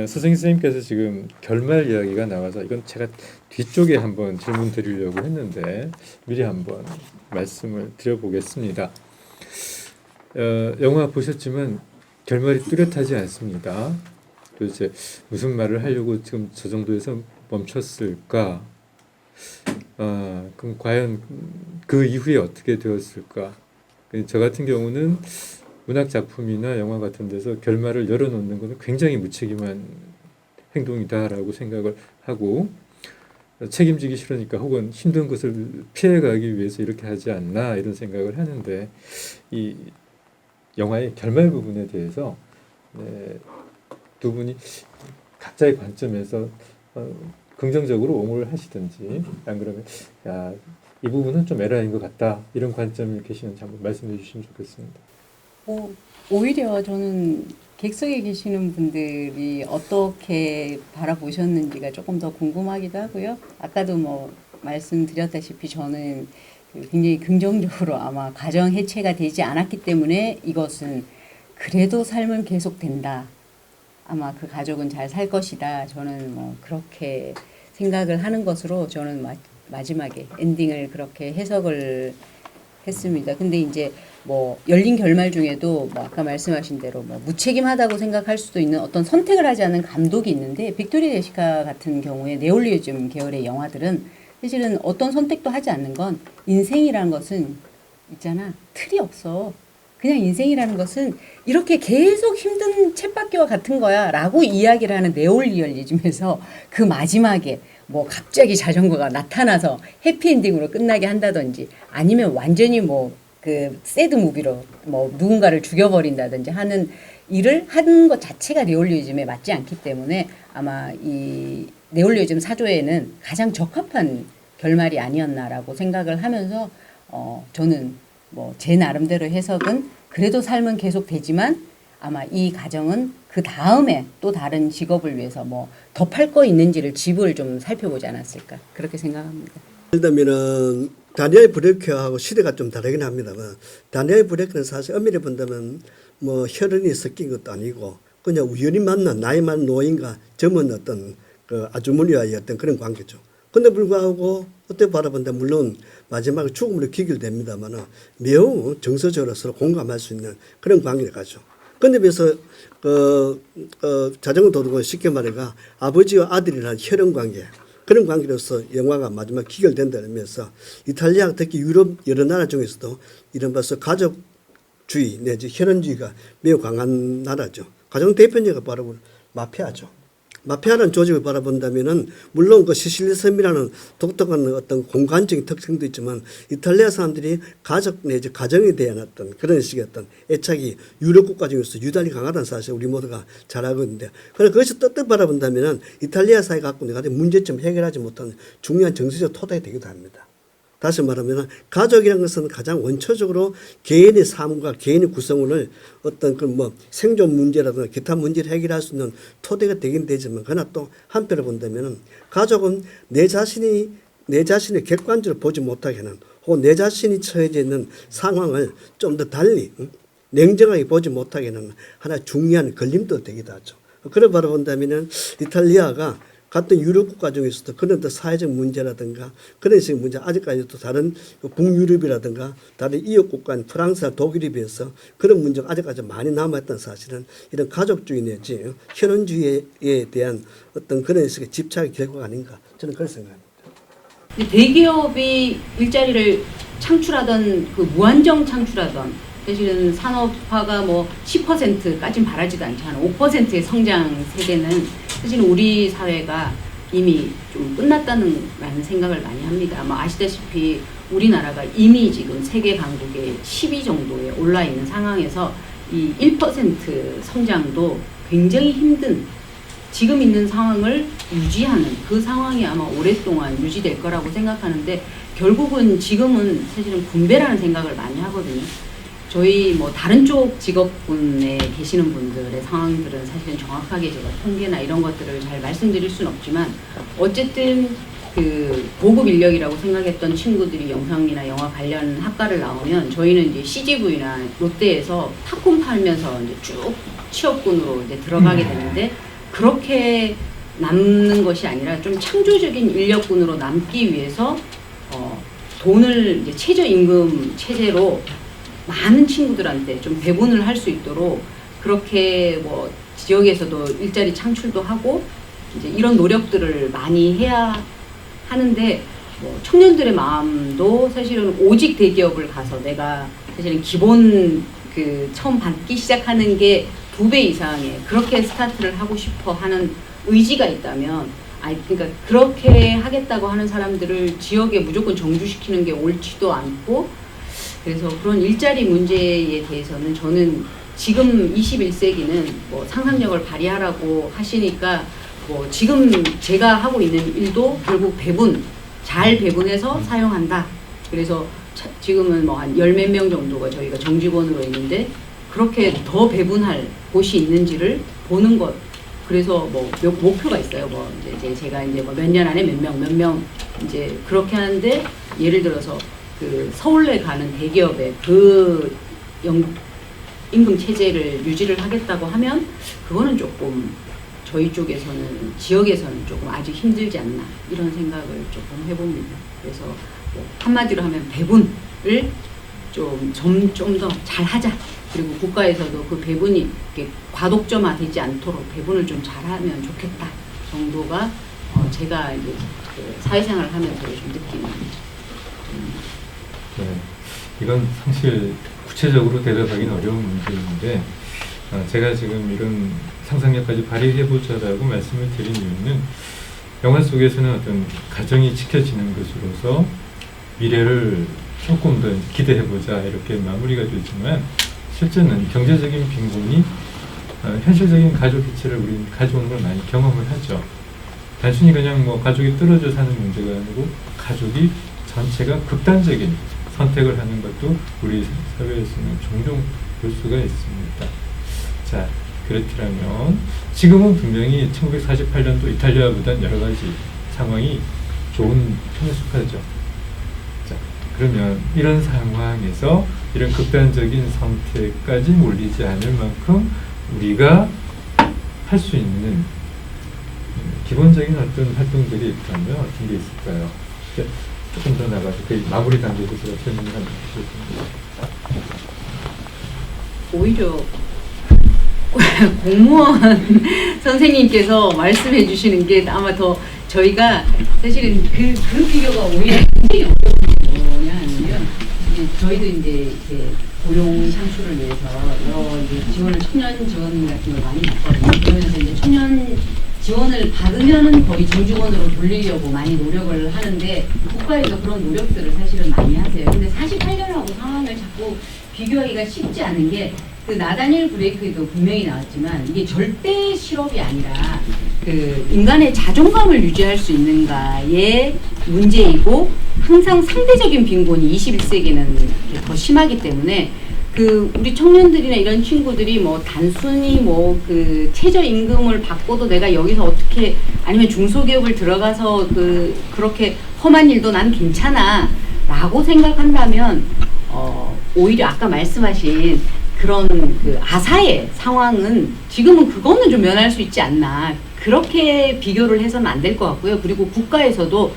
서승희 선생님께서 지금 결말 이야기가 나와서 이건 제가 뒤쪽에 한번 질문 드리려고 했는데 미리 한번 말씀을 드려보겠습니다. 영화 보셨지만 결말이 뚜렷하지 않습니다. 도대체 무슨 말을 하려고 지금 저 정도에서 멈췄을까? 그럼 과연 그 이후에 어떻게 되었을까? 저 같은 경우는 문학 작품이나 영화 같은 데서 결말을 열어놓는 것은 굉장히 무책임한 행동이다라고 생각을 하고 책임지기 싫으니까 혹은 힘든 것을 피해가기 위해서 이렇게 하지 않나 이런 생각을 하는데 이 영화의 결말 부분에 대해서 두 분이 각자의 관점에서 긍정적으로 옹호를 하시든지 안 그러면 이 부분은 좀 에러인 것 같다 이런 관점이 계시는지 한번 말씀해 주시면 좋겠습니다. 오히려 저는 객석에 계시는 분들이 어떻게 바라보셨는지가 조금 더 궁금하기도 하고요. 아까도 뭐 말씀드렸다시피 저는 굉장히 긍정적으로 아마 가정 해체가 되지 않았기 때문에 이것은 그래도 삶은 계속된다. 아마 그 가족은 잘 살 것이다. 저는 뭐 그렇게 생각을 하는 것으로 저는 마지막에 엔딩을 그렇게 해석을 했습니다. 근데 이제 뭐 열린 결말 중에도 뭐 아까 말씀하신 대로 뭐 무책임하다고 생각할 수도 있는 어떤 선택을 하지 않은 감독이 있는데 빅토리 제시카 같은 경우에 네올리즘 계열의 영화들은 사실은 어떤 선택도 하지 않는 건 인생이라는 것은 있잖아 틀이 없어. 그냥 인생이라는 것은 이렇게 계속 힘든 쳇바퀴와 같은 거야 라고 이야기를 하는 네올리얼리즘에서 그 마지막에 뭐 갑자기 자전거가 나타나서 해피엔딩으로 끝나게 한다든지 아니면 완전히 뭐 그 새드 무비로 뭐 누군가를 죽여버린다든지 하는 일을 하는 것 자체가 네올리즘에 맞지 않기 때문에 아마 이 네올리즘 사조에는 가장 적합한 결말이 아니었나라고 생각을 하면서 저는 뭐 제 나름대로 해석은 그래도 삶은 계속 되지만 아마 이 가정은 그 다음에 또 다른 직업을 위해서 뭐 더 팔 거 있는지를 집을 좀 살펴보지 않았을까 그렇게 생각합니다. 예를 들면은 다니엘 브레이크하고 시대가 좀 다르긴 합니다만 다니엘 브레이크는 사실 엄밀히 본다면 뭐 혈연이 섞인 것도 아니고 그냥 우연히 만난 나이만 노인과 젊은 어떤 그 아주머니와의 어떤 그런 관계죠. 근데 불구하고 어떻게 바라본다 물론 마지막에 죽음으로 귀결됩니다만 매우 정서적으로 서로 공감할 수 있는 그런 관계를 가죠. 근데 비해서 자전거 도둑은 쉽게 말해가 아버지와 아들이라는 혈연 관계 그런 관계로서 영화가 마지막 귀결된다면서 이탈리아 특히 유럽 여러 나라 중에서도 이른바 가족주의 내지 혈연주의가 매우 강한 나라죠. 가장 대표적인 바로 마피아죠. 마피아라는 조직을 바라본다면은 물론 그 시실리 섬이라는 독특한 어떤 공간적인 특징도 있지만 이탈리아 사람들이 가족 내지 가정에 대한 어떤 그런 식의 어떤 애착이 유럽 국가 중에서 유달리 강하다는 사실 우리 모두가 잘 알고 있는데 그래서 그것이 떳떳 바라본다면은 이탈리아 사회가 갖고 있는 가장 문제점 해결하지 못한 중요한 정서적 토대가 되기도 합니다. 다시 말하면 가족이라는 것은 가장 원초적으로 개인의 삶과 개인의 구성원을 어떤 그 뭐 생존 문제라든가 기타 문제를 해결할 수 있는 토대가 되긴 되지만 그러나 또 한편으로 본다면 가족은 내 자신을 객관적으로 보지 못하게 하는 혹은 내 자신이 처해져 있는 상황을 좀 더 달리 냉정하게 보지 못하게 하는 하나의 중요한 걸림돌 되기도 하죠. 그래 바라본다면 이탈리아가 같은 유럽 국가 중에서도 그런 또 사회적 문제라든가 그런 식의 문제 아직까지도 다른 북유럽이라든가 다른 이웃 국가인 프랑스나 독일에 비해서 그런 문제가 아직까지 많이 남아있다는 사실은 이런 가족주의 내지 혈연주의에 대한 어떤 그런 식의 집착의 결과가 아닌가 저는 그렇게 생각합니다. 대기업이 일자리를 창출하던 그 무한정 창출하던 사실은 산업화가 뭐 10%까지는 바라지도 않지 한 5%의 성장 세대는 사실은 우리 사회가 이미 좀 끝났다는 생각을 많이 합니다. 아마 아시다시피 우리나라가 이미 지금 세계 강국의 10위 정도에 올라 있는 상황에서 이 1% 성장도 굉장히 힘든 지금 있는 상황을 유지하는 그 상황이 아마 오랫동안 유지될 거라고 생각하는데 결국은 지금은 사실은 분배라는 생각을 많이 하거든요. 저희 뭐 다른 쪽 직업군에 계시는 분들의 상황들은 사실은 정확하게 제가 통계나 이런 것들을 잘 말씀드릴 수는 없지만 어쨌든 그 고급 인력이라고 생각했던 친구들이 영상이나 영화 관련 학과를 나오면 저희는 이제 CGV나 롯데에서 팝콘 팔면서 이제 쭉 취업군으로 이제 들어가게 되는데 그렇게 남는 것이 아니라 좀 창조적인 인력군으로 남기 위해서 돈을 이제 최저임금 체제로 많은 친구들한테 좀 배분을 할 수 있도록 그렇게 뭐 지역에서도 일자리 창출도 하고 이제 이런 노력들을 많이 해야 하는데 뭐 청년들의 마음도 사실은 오직 대기업을 가서 내가 사실은 기본 그 처음 받기 시작하는 게 2배 이상의 그렇게 스타트를 하고 싶어 하는 의지가 있다면 그러니까 그렇게 하겠다고 하는 사람들을 지역에 무조건 정주시키는 게 옳지도 않고 그래서 그런 일자리 문제에 대해서는 저는 지금 21세기는 뭐 상상력을 발휘하라고 하시니까 뭐 지금 제가 하고 있는 일도 결국 잘 배분해서 사용한다. 그래서 지금은 뭐 한 10몇 명 정도가 저희가 정직원으로 있는데 그렇게 더 배분할 곳이 있는지를 보는 것. 그래서 뭐 목표가 있어요. 뭐 이제 제가 이제 뭐 몇 년 안에 몇 명 이제 그렇게 하는데 예를 들어서 그 서울에 가는 대기업의 그 임금 체제를 유지를 하겠다고 하면 그거는 조금 저희 쪽에서는 지역에서는 조금 아직 힘들지 않나 이런 생각을 조금 해봅니다. 그래서 뭐 한마디로 하면 배분을 좀 더 잘하자. 그리고 국가에서도 그 배분이 과독점화되지 않도록 배분을 좀 잘하면 좋겠다 정도가 제가 이제 그 사회생활을 하면서 좀 느끼는. 네, 이건 사실 구체적으로 대답하기는 어려운 문제인데 제가 지금 이런 상상력까지 발휘해보자라고 말씀을 드린 이유는 영화 속에서는 어떤 가정이 지켜지는 것으로서 미래를 조금 더 기대해보자 이렇게 마무리가 되지만 실제는 경제적인 빈곤이 현실적인 가족 해체를 우리는 가져오는 걸 많이 경험을 하죠. 단순히 그냥 뭐 가족이 떨어져 사는 문제가 아니고 가족이 전체가 극단적인 선택을 하는 것도 우리 사회에서는 종종 볼 수가 있습니다. 자, 그렇다면 지금은 분명히 1948년도 이탈리아보다는 여러 가지 상황이 좋은 편에 속하죠. 자, 그러면 이런 상황에서 이런 극단적인 선택까지 몰리지 않을 만큼 우리가 할 수 있는 기본적인 어떤 활동들이 있다면 어떤 게 있을까요? 조금 더 나가서 그 마무리 단계에서 제가 설명을 한번 드리겠습니다. 오히려 공무원 선생님께서 말씀해 주시는 게 아마 더 저희가 사실은 그 비교가 오히려 굉장히 어려운 뭐냐 하면 저희도 이제 고용 창출을 위해서 여러 이제 지원을 청년 지원 같은 걸 많이 받거든요. 그러면서 이제 청년 지원을 받으면은 거의 정직원으로 돌리려고 많이 노력을 하는데 국가에서 그런 노력들을 사실은 많이 하세요. 근데 48년하고 상황을 자꾸 비교하기가 쉽지 않은 게 그 나다니엘 브레이크에도 분명히 나왔지만 이게 절대 실업이 아니라 그 인간의 자존감을 유지할 수 있는가의 문제이고 항상 상대적인 빈곤이 21세기는 더 심하기 때문에 그 우리 청년들이나 이런 친구들이 뭐 단순히 뭐 그 최저 임금을 받고도 내가 여기서 어떻게 아니면 중소기업을 들어가서 그렇게 험한 일도 난 괜찮아라고 생각한다면 오히려 아까 말씀하신 그런 그 아사의 상황은 지금은 그거는 좀 면할 수 있지 않나 그렇게 비교를 해서는 안 될 것 같고요. 그리고 국가에서도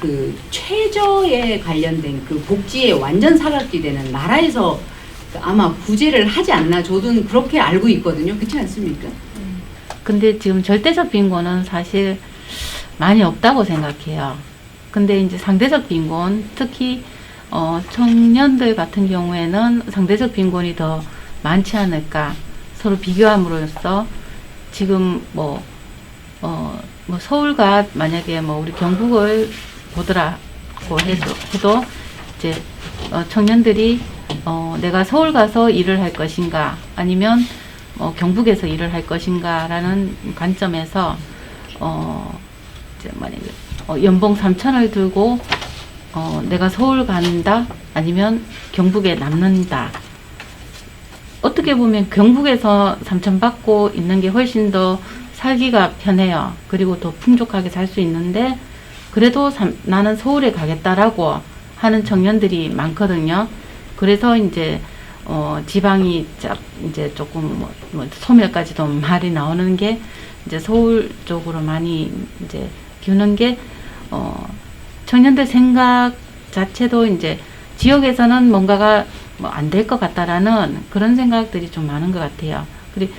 그 최저에 관련된 그 복지에 완전 사각지대는 나라에서 아마 구제를 하지 않나 저도 그렇게 알고 있거든요. 그렇지 않습니까? 근데 지금 절대적 빈곤은 사실 많이 없다고 생각해요. 근데 이제 상대적 빈곤, 특히 청년들 같은 경우에는 상대적 빈곤이 더 많지 않을까. 서로 비교함으로써 지금 뭐 서울과 만약에 뭐 우리 경북을 보더라고 해도 이제 청년들이 내가 서울 가서 일을 할 것인가 아니면 경북에서 일을 할 것인가라는 관점에서 이제 만약에 연봉 3,000을 들고 내가 서울 간다 아니면 경북에 남는다. 어떻게 보면 경북에서 3,000 받고 있는 게 훨씬 더 살기가 편해요. 그리고 더 풍족하게 살 수 있는데 그래도 나는 서울에 가겠다라고 하는 청년들이 많거든요. 그래서 이제 지방이 이제 조금 뭐 소멸까지도 말이 나오는 게 이제 서울 쪽으로 많이 이제 기우는 게 청년들 생각 자체도 이제 지역에서는 뭔가가 뭐 안 될 것 같다라는 그런 생각들이 좀 많은 것 같아요. 그리고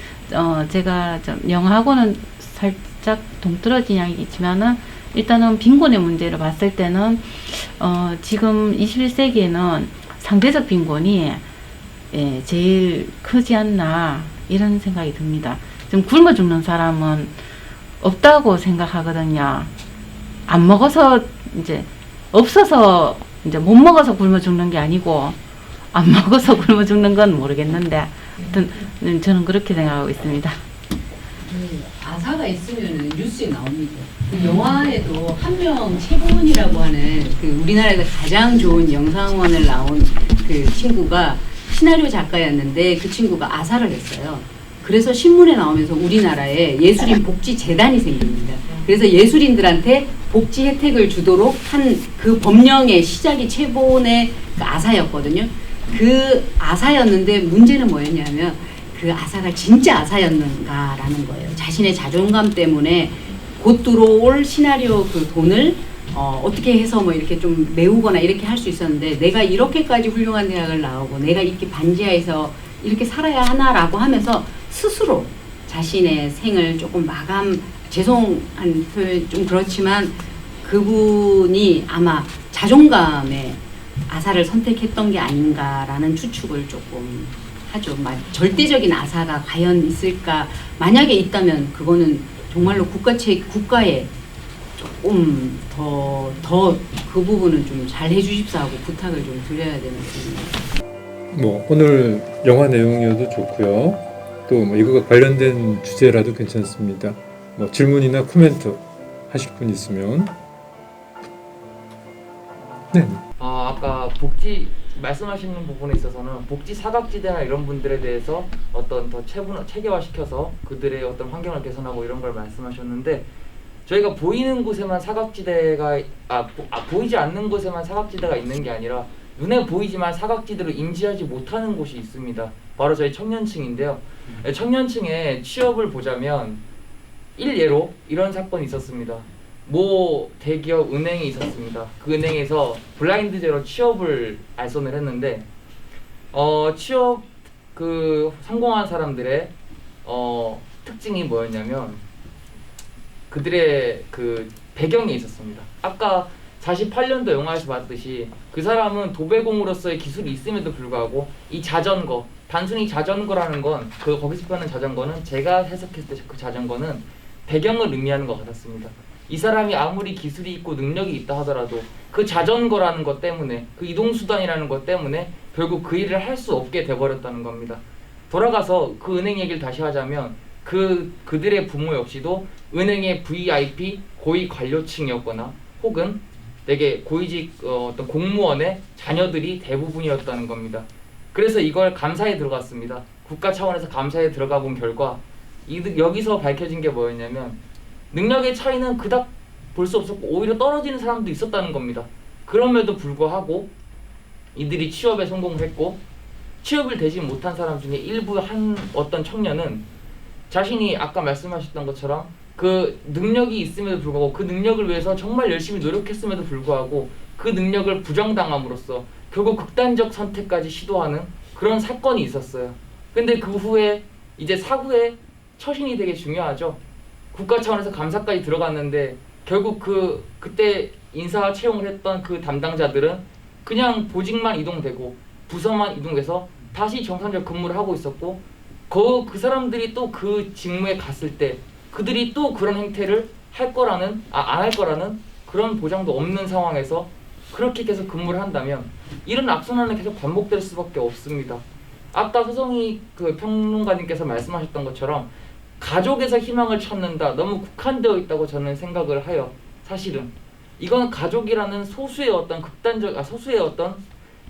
제가 좀 영어하고는 살짝 동떨어진 양이지만은 일단은 빈곤의 문제를 봤을 때는 지금 21세기에는 상대적 빈곤이 제일 크지 않나 이런 생각이 듭니다. 좀 굶어 죽는 사람은 없다고 생각하거든요. 안 먹어서 이제 없어서 이제 못 먹어서 굶어 죽는 게 아니고 안 먹어서 굶어 죽는 건 모르겠는데 하여튼 저는 그렇게 생각하고 있습니다. 아사가 있으면 뉴스에 나옵니다. 그 영화에도 한명 최보은이라고 하는 그 우리나라에서 가장 좋은 영상원을 나온 그 친구가 시나리오 작가였는데 그 친구가 아사를 했어요. 그래서 신문에 나오면서 우리나라에 예술인 복지 재단이 생깁니다. 그래서 예술인들한테 복지 혜택을 주도록 한 그 법령의 시작이 최보은의 그 아사였거든요. 그 아사였는데 문제는 뭐였냐면 그 아사가 진짜 아사였는가라는 거예요. 자신의 자존감 때문에 곧 들어올 시나리오 그 돈을 어떻게 해서 뭐 이렇게 좀 메우거나 이렇게 할 수 있었는데 내가 이렇게까지 훌륭한 대학을 나오고 내가 이렇게 반지하에서 이렇게 살아야 하나라고 하면서 스스로 자신의 생을 조금 죄송한 표현 좀 그렇지만 그분이 아마 자존감에 아사를 선택했던 게 아닌가라는 추측을 조금 하죠. 절대적인 아사가 과연 있을까? 만약에 있다면 그거는 정말로 국가에 조금 더 그 부분은 좀 잘 해주십사 하고 부탁을 좀 드려야 되는 부분입니다. 뭐 오늘 영화 내용이어도 좋고요. 또 뭐 이거가 관련된 주제라도 괜찮습니다. 뭐 질문이나 코멘트 하실 분 있으면. 네. 아까 복지 말씀하시는 부분에 있어서는 복지 사각지대나 이런 분들에 대해서 어떤 더 체계화시켜서 그들의 어떤 환경을 개선하고 이런 걸 말씀하셨는데 저희가 보이는 곳에만 사각지대가 보이지 않는 곳에만 사각지대가 있는 게 아니라 눈에 보이지만 사각지대로 인지하지 못하는 곳이 있습니다. 바로 저희 청년층인데요. 청년층의 취업을 보자면 일예로 이런 사건이 있었습니다. 모 대기업 은행이 있었습니다. 그 은행에서 블라인드 제로 취업을 알선을 했는데 취업 성공한 사람들의 특징이 뭐였냐면 그들의 그 배경이 있었습니다. 아까 48년도 영화에서 봤듯이 그 사람은 도배공으로서의 기술이 있음에도 불구하고 이 자전거, 단순히 자전거라는 건 거기서 표현하는 자전거는 제가 해석했을 때 그 자전거는 배경을 의미하는 것 같았습니다. 이 사람이 아무리 기술이 있고 능력이 있다 하더라도 그 자전거라는 것 때문에 그 이동수단이라는 것 때문에 결국 그 일을 할 수 없게 돼버렸다는 겁니다. 돌아가서 그 은행 얘기를 다시 하자면 그들의 부모 역시도 은행의 VIP 고위 관료층이었거나 혹은 되게 고위직 어떤 공무원의 자녀들이 대부분이었다는 겁니다. 그래서 이걸 감사에 들어갔습니다. 국가 차원에서 감사에 들어가 본 결과 여기서 밝혀진 게 뭐였냐면 능력의 차이는 그닥 볼 수 없었고 오히려 떨어지는 사람도 있었다는 겁니다. 그럼에도 불구하고 이들이 취업에 성공을 했고 취업을 되지 못한 사람 중에 일부 어떤 청년은 자신이 아까 말씀하셨던 것처럼 그 능력이 있음에도 불구하고 그 능력을 위해서 정말 열심히 노력했음에도 불구하고 그 능력을 부정당함으로써 결국 극단적 선택까지 시도하는 그런 사건이 있었어요. 근데 그 후에 이제 사후에 처신이 되게 중요하죠. 국가 차원에서 감사까지 들어갔는데 결국 그때 인사 채용을 했던 그 담당자들은 그냥 보직만 이동되고 부서만 이동해서 다시 정상적 근무를 하고 있었고 그 사람들이 또 그 직무에 갔을 때 그들이 또 그런 행태를 안 할 거라는 그런 보장도 없는 상황에서 그렇게 계속 근무를 한다면 이런 악순환은 계속 반복될 수밖에 없습니다. 아까 서성희 그 평론가님께서 말씀하셨던 것처럼 가족에서 희망을 찾는다 너무 국한되어 있다고 저는 생각을 해요. 사실은 이건 가족이라는 소수의 어떤 소수의 어떤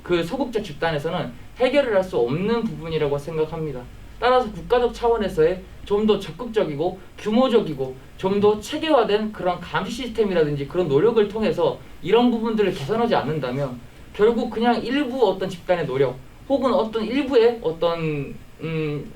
그 소극적 집단에서는 해결을 할 수 없는 부분이라고 생각합니다. 따라서 국가적 차원에서의 좀 더 적극적이고 규모적이고 좀 더 체계화된 그런 감시 시스템이라든지 그런 노력을 통해서 이런 부분들을 개선하지 않는다면 결국 그냥 일부 어떤 집단의 노력 혹은 어떤 일부의 어떤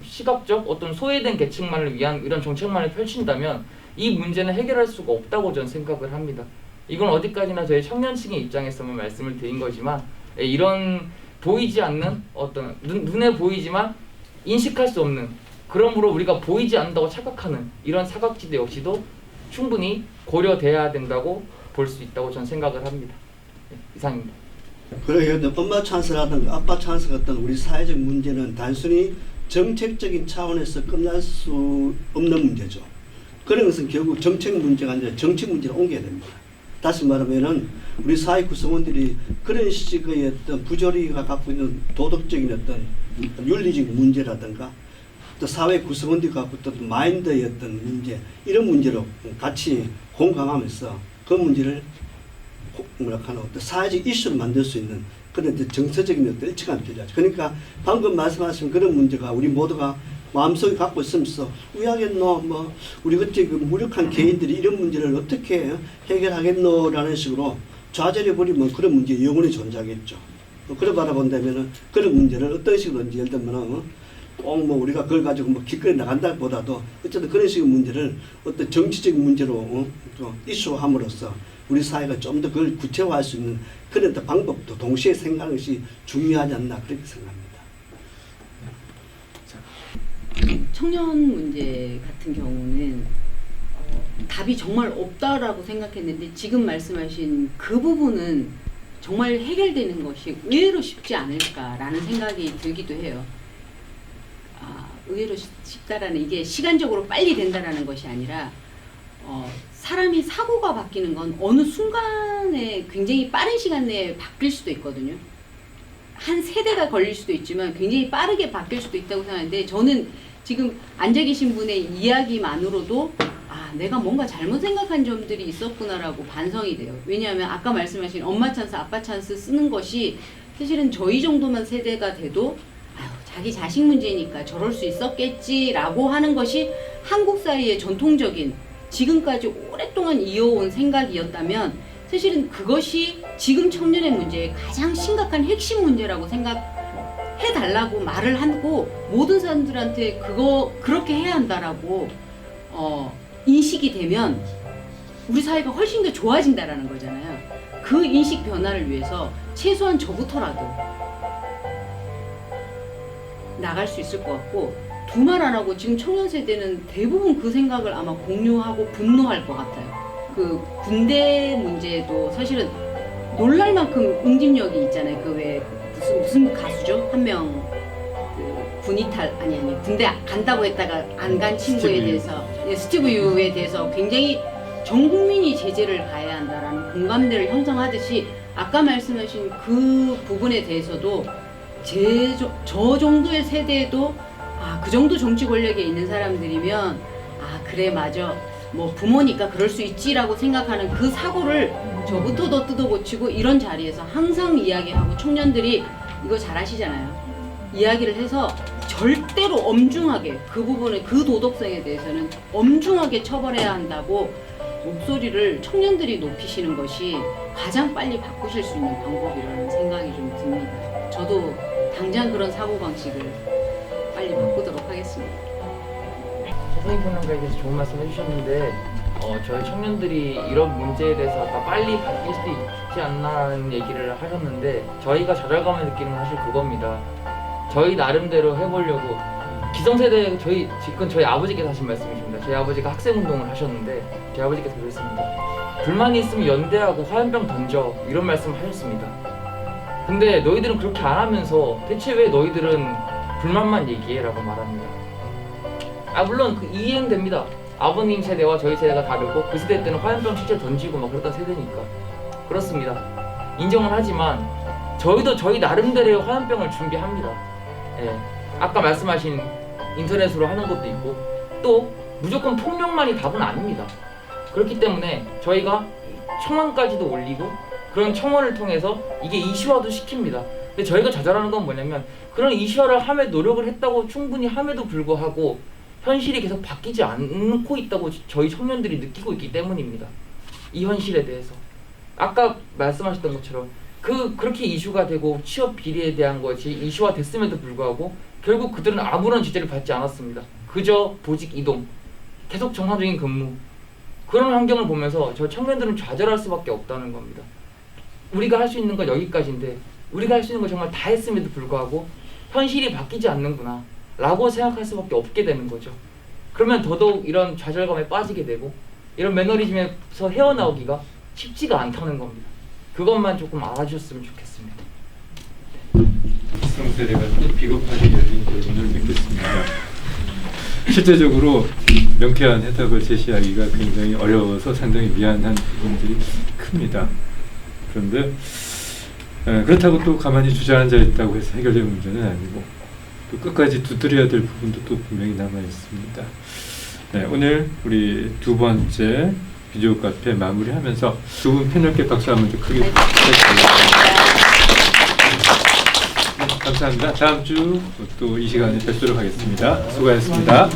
시각적 어떤 소외된 계층만을 위한 이런 정책만을 펼친다면 이 문제는 해결할 수가 없다고 저는 생각을 합니다. 이건 어디까지나 저희 청년층의 입장에서만 말씀을 드린 거지만 이런 보이지 않는 어떤 눈에 보이지만 인식할 수 없는, 그러므로 우리가 보이지 않는다고 착각하는 이런 사각지대 역시도 충분히 고려돼야 된다고 볼 수 있다고 저는 생각을 합니다. 네, 이상입니다. 그래서 엄마 찬스라든가 아빠 찬스 같은 우리 사회적 문제는 단순히 정책적인 차원에서 끝날 수 없는 문제죠. 그런 것은 결국 정책 문제가 아니라 정치 문제로 옮겨야 됩니다. 다시 말하면은 우리 사회 구성원들이 그런 식의 어떤 부조리가 갖고 있는 도덕적인 어떤 윤리적 문제라든가 또 사회 구성원들이 갖고 있던 마인드의 어떤 문제, 이런 문제로 같이 공감하면서 그 문제를 어떤 사회적 이슈로 만들 수 있는 그런 정서적인 어떤 일치감이 필요하죠. 그러니까 방금 말씀하신 그런 문제가 우리 모두가 마음속에 갖고 있으면서 왜 하겠노, 뭐 우리 그때 그 무력한 개인들이 이런 문제를 어떻게 해결하겠노라는 식으로 좌절해 버리면 그런 문제 영원히 존재하겠죠. 그래 바라본다면은 그런 문제를 어떤 식으로든지 예를 들면은 꼭 뭐 우리가 그걸 가지고 뭐 기꺼이 나간다보다도 어쨌든 그런 식의 문제를 어떤 정치적인 문제로 또 이슈함으로써 우리 사회가 좀 더 그걸 구체화할 수 있는 그런 방법도 동시에 생각하는 것이 중요하지 않나 그렇게 생각합니다. 청년 문제 같은 경우는 답이 정말 없다라고 생각했는데 지금 말씀하신 그 부분은 정말 해결되는 것이 의외로 쉽지 않을까라는 생각이 들기도 해요. 의외로 쉽다라는 이게 시간적으로 빨리 된다라는 것이 아니라 사람이 사고가 바뀌는 건 어느 순간에 굉장히 빠른 시간 내에 바뀔 수도 있거든요. 한 세대가 걸릴 수도 있지만 굉장히 빠르게 바뀔 수도 있다고 생각하는데 저는 지금 앉아 계신 분의 이야기만으로도 내가 뭔가 잘못 생각한 점들이 있었구나라고 반성이 돼요. 왜냐하면 아까 말씀하신 엄마 찬스, 아빠 찬스 쓰는 것이 사실은 저희 정도만 세대가 돼도 자기 자식 문제니까 저럴 수 있었겠지라고 하는 것이 한국 사회의 전통적인 지금까지 오랫동안 이어온 생각이었다면 사실은 그것이 지금 청년의 문제의 가장 심각한 핵심 문제라고 생각해달라고 말을 하고 모든 사람들한테 그렇게 해야 한다라고 인식이 되면 우리 사회가 훨씬 더 좋아진다라는 거잖아요. 그 인식 변화를 위해서 최소한 저부터라도 나갈 수 있을 것 같고 두 말 안 하고 지금 청년 세대는 대부분 그 생각을 아마 공유하고 분노할 것 같아요. 그 군대 문제도 사실은 놀랄 만큼 응집력이 있잖아요. 그 왜 무슨 가수죠? 한 명 그 군이탈 아니 군대 간다고 했다가 안 간 친구에 대해서 스티브 유에 대해서 굉장히 전 국민이 제재를 가해야 한다라는 공감대를 형성하듯이 아까 말씀하신 그 부분에 대해서도 저 정도의 세대에도 그 정도 정치 권력에 있는 사람들이면 그래 맞아 뭐 부모니까 그럴 수 있지라고 생각하는 그 사고를 저부터 더 뜯어고치고 이런 자리에서 항상 이야기하고 청년들이 이거 잘하시잖아요. 이야기를 해서 절대로 엄중하게 그 부분의 그 도덕성에 대해서는 엄중하게 처벌해야 한다고 목소리를 청년들이 높이시는 것이 가장 빨리 바꾸실 수 있는 방법이라는 생각이 좀 듭니다. 저도 당장 그런 사고방식을 빨리 바꾸도록 하겠습니다. 서성인 평론가에 대해서 좋은 말씀 해주셨는데 저희 청년들이 이런 문제에 대해서 아까 빨리 바뀔 수도 있지 않나라는 얘기를 하셨는데 저희가 좌절감을 느끼는 건 사실 그겁니다. 저희 나름대로 해보려고 기성세대 지금 저희 아버지께서 하신 말씀이십니다. 저희 아버지가 학생운동을 하셨는데 저희 아버지께서 그랬습니다. 불만이 있으면 연대하고 화염병 던져 이런 말씀을 하셨습니다. 근데 너희들은 그렇게 안 하면서 대체 왜 너희들은 불만만 얘기해? 라고 말합니다. 물론 이해는 아버님 세대와 저희 세대가 다르고 그 세대 때는 화염병 실제 던지고 막 그랬던 세대니까 그렇습니다. 인정은 하지만 저희도 저희 나름대로의 화염병을 준비합니다. 아까 말씀하신 인터넷으로 하는 것도 있고 또 무조건 폭력만이 답은 아닙니다. 그렇기 때문에 저희가 청원까지도 올리고 그런 청원을 통해서 이게 이슈화도 시킵니다. 근데 저희가 좌절하는 건 뭐냐면 그런 이슈화를 함에 노력을 했다고 충분히 함에도 불구하고 현실이 계속 바뀌지 않고 있다고 저희 청년들이 느끼고 있기 때문입니다. 이 현실에 대해서 아까 말씀하셨던 것처럼 그렇게 이슈가 되고 취업 비리에 대한 것이 이슈화 됐음에도 불구하고 결국 그들은 아무런 지지를 받지 않았습니다. 그저 보직 이동, 계속 정상적인 근무 그런 환경을 보면서 저 청년들은 좌절할 수밖에 없다는 겁니다. 우리가 할 수 있는 건 여기까지인데 우리가 할 수 있는 걸 정말 다 했음에도 불구하고 현실이 바뀌지 않는구나 라고 생각할 수밖에 없게 되는 거죠. 그러면 더더욱 이런 좌절감에 빠지게 되고 이런 매너리즘에서 헤어나오기가 쉽지가 않다는 겁니다. 그것만 조금 알아주셨으면 좋겠습니다. 성세례가 또 비겁하게 열린 결론을 맺겠습니다. 실제적으로 명쾌한 해답을 제시하기가 굉장히 어려워서 상당히 미안한 부분들이 큽니다. 그런데 그렇다고 또 가만히 주저앉아 있다고 해서 해결될 문제는 아니고 또 끝까지 두드려야 될 부분도 또 분명히 남아 있습니다. 네, 오늘 우리 두 번째 비디오 카페 마무리하면서 두 분 패널께 박수 한번 더 크게 부탁드리겠습니다. 감사합니다. 다음 주 또 이 시간에 뵙도록 하겠습니다. 수고하셨습니다.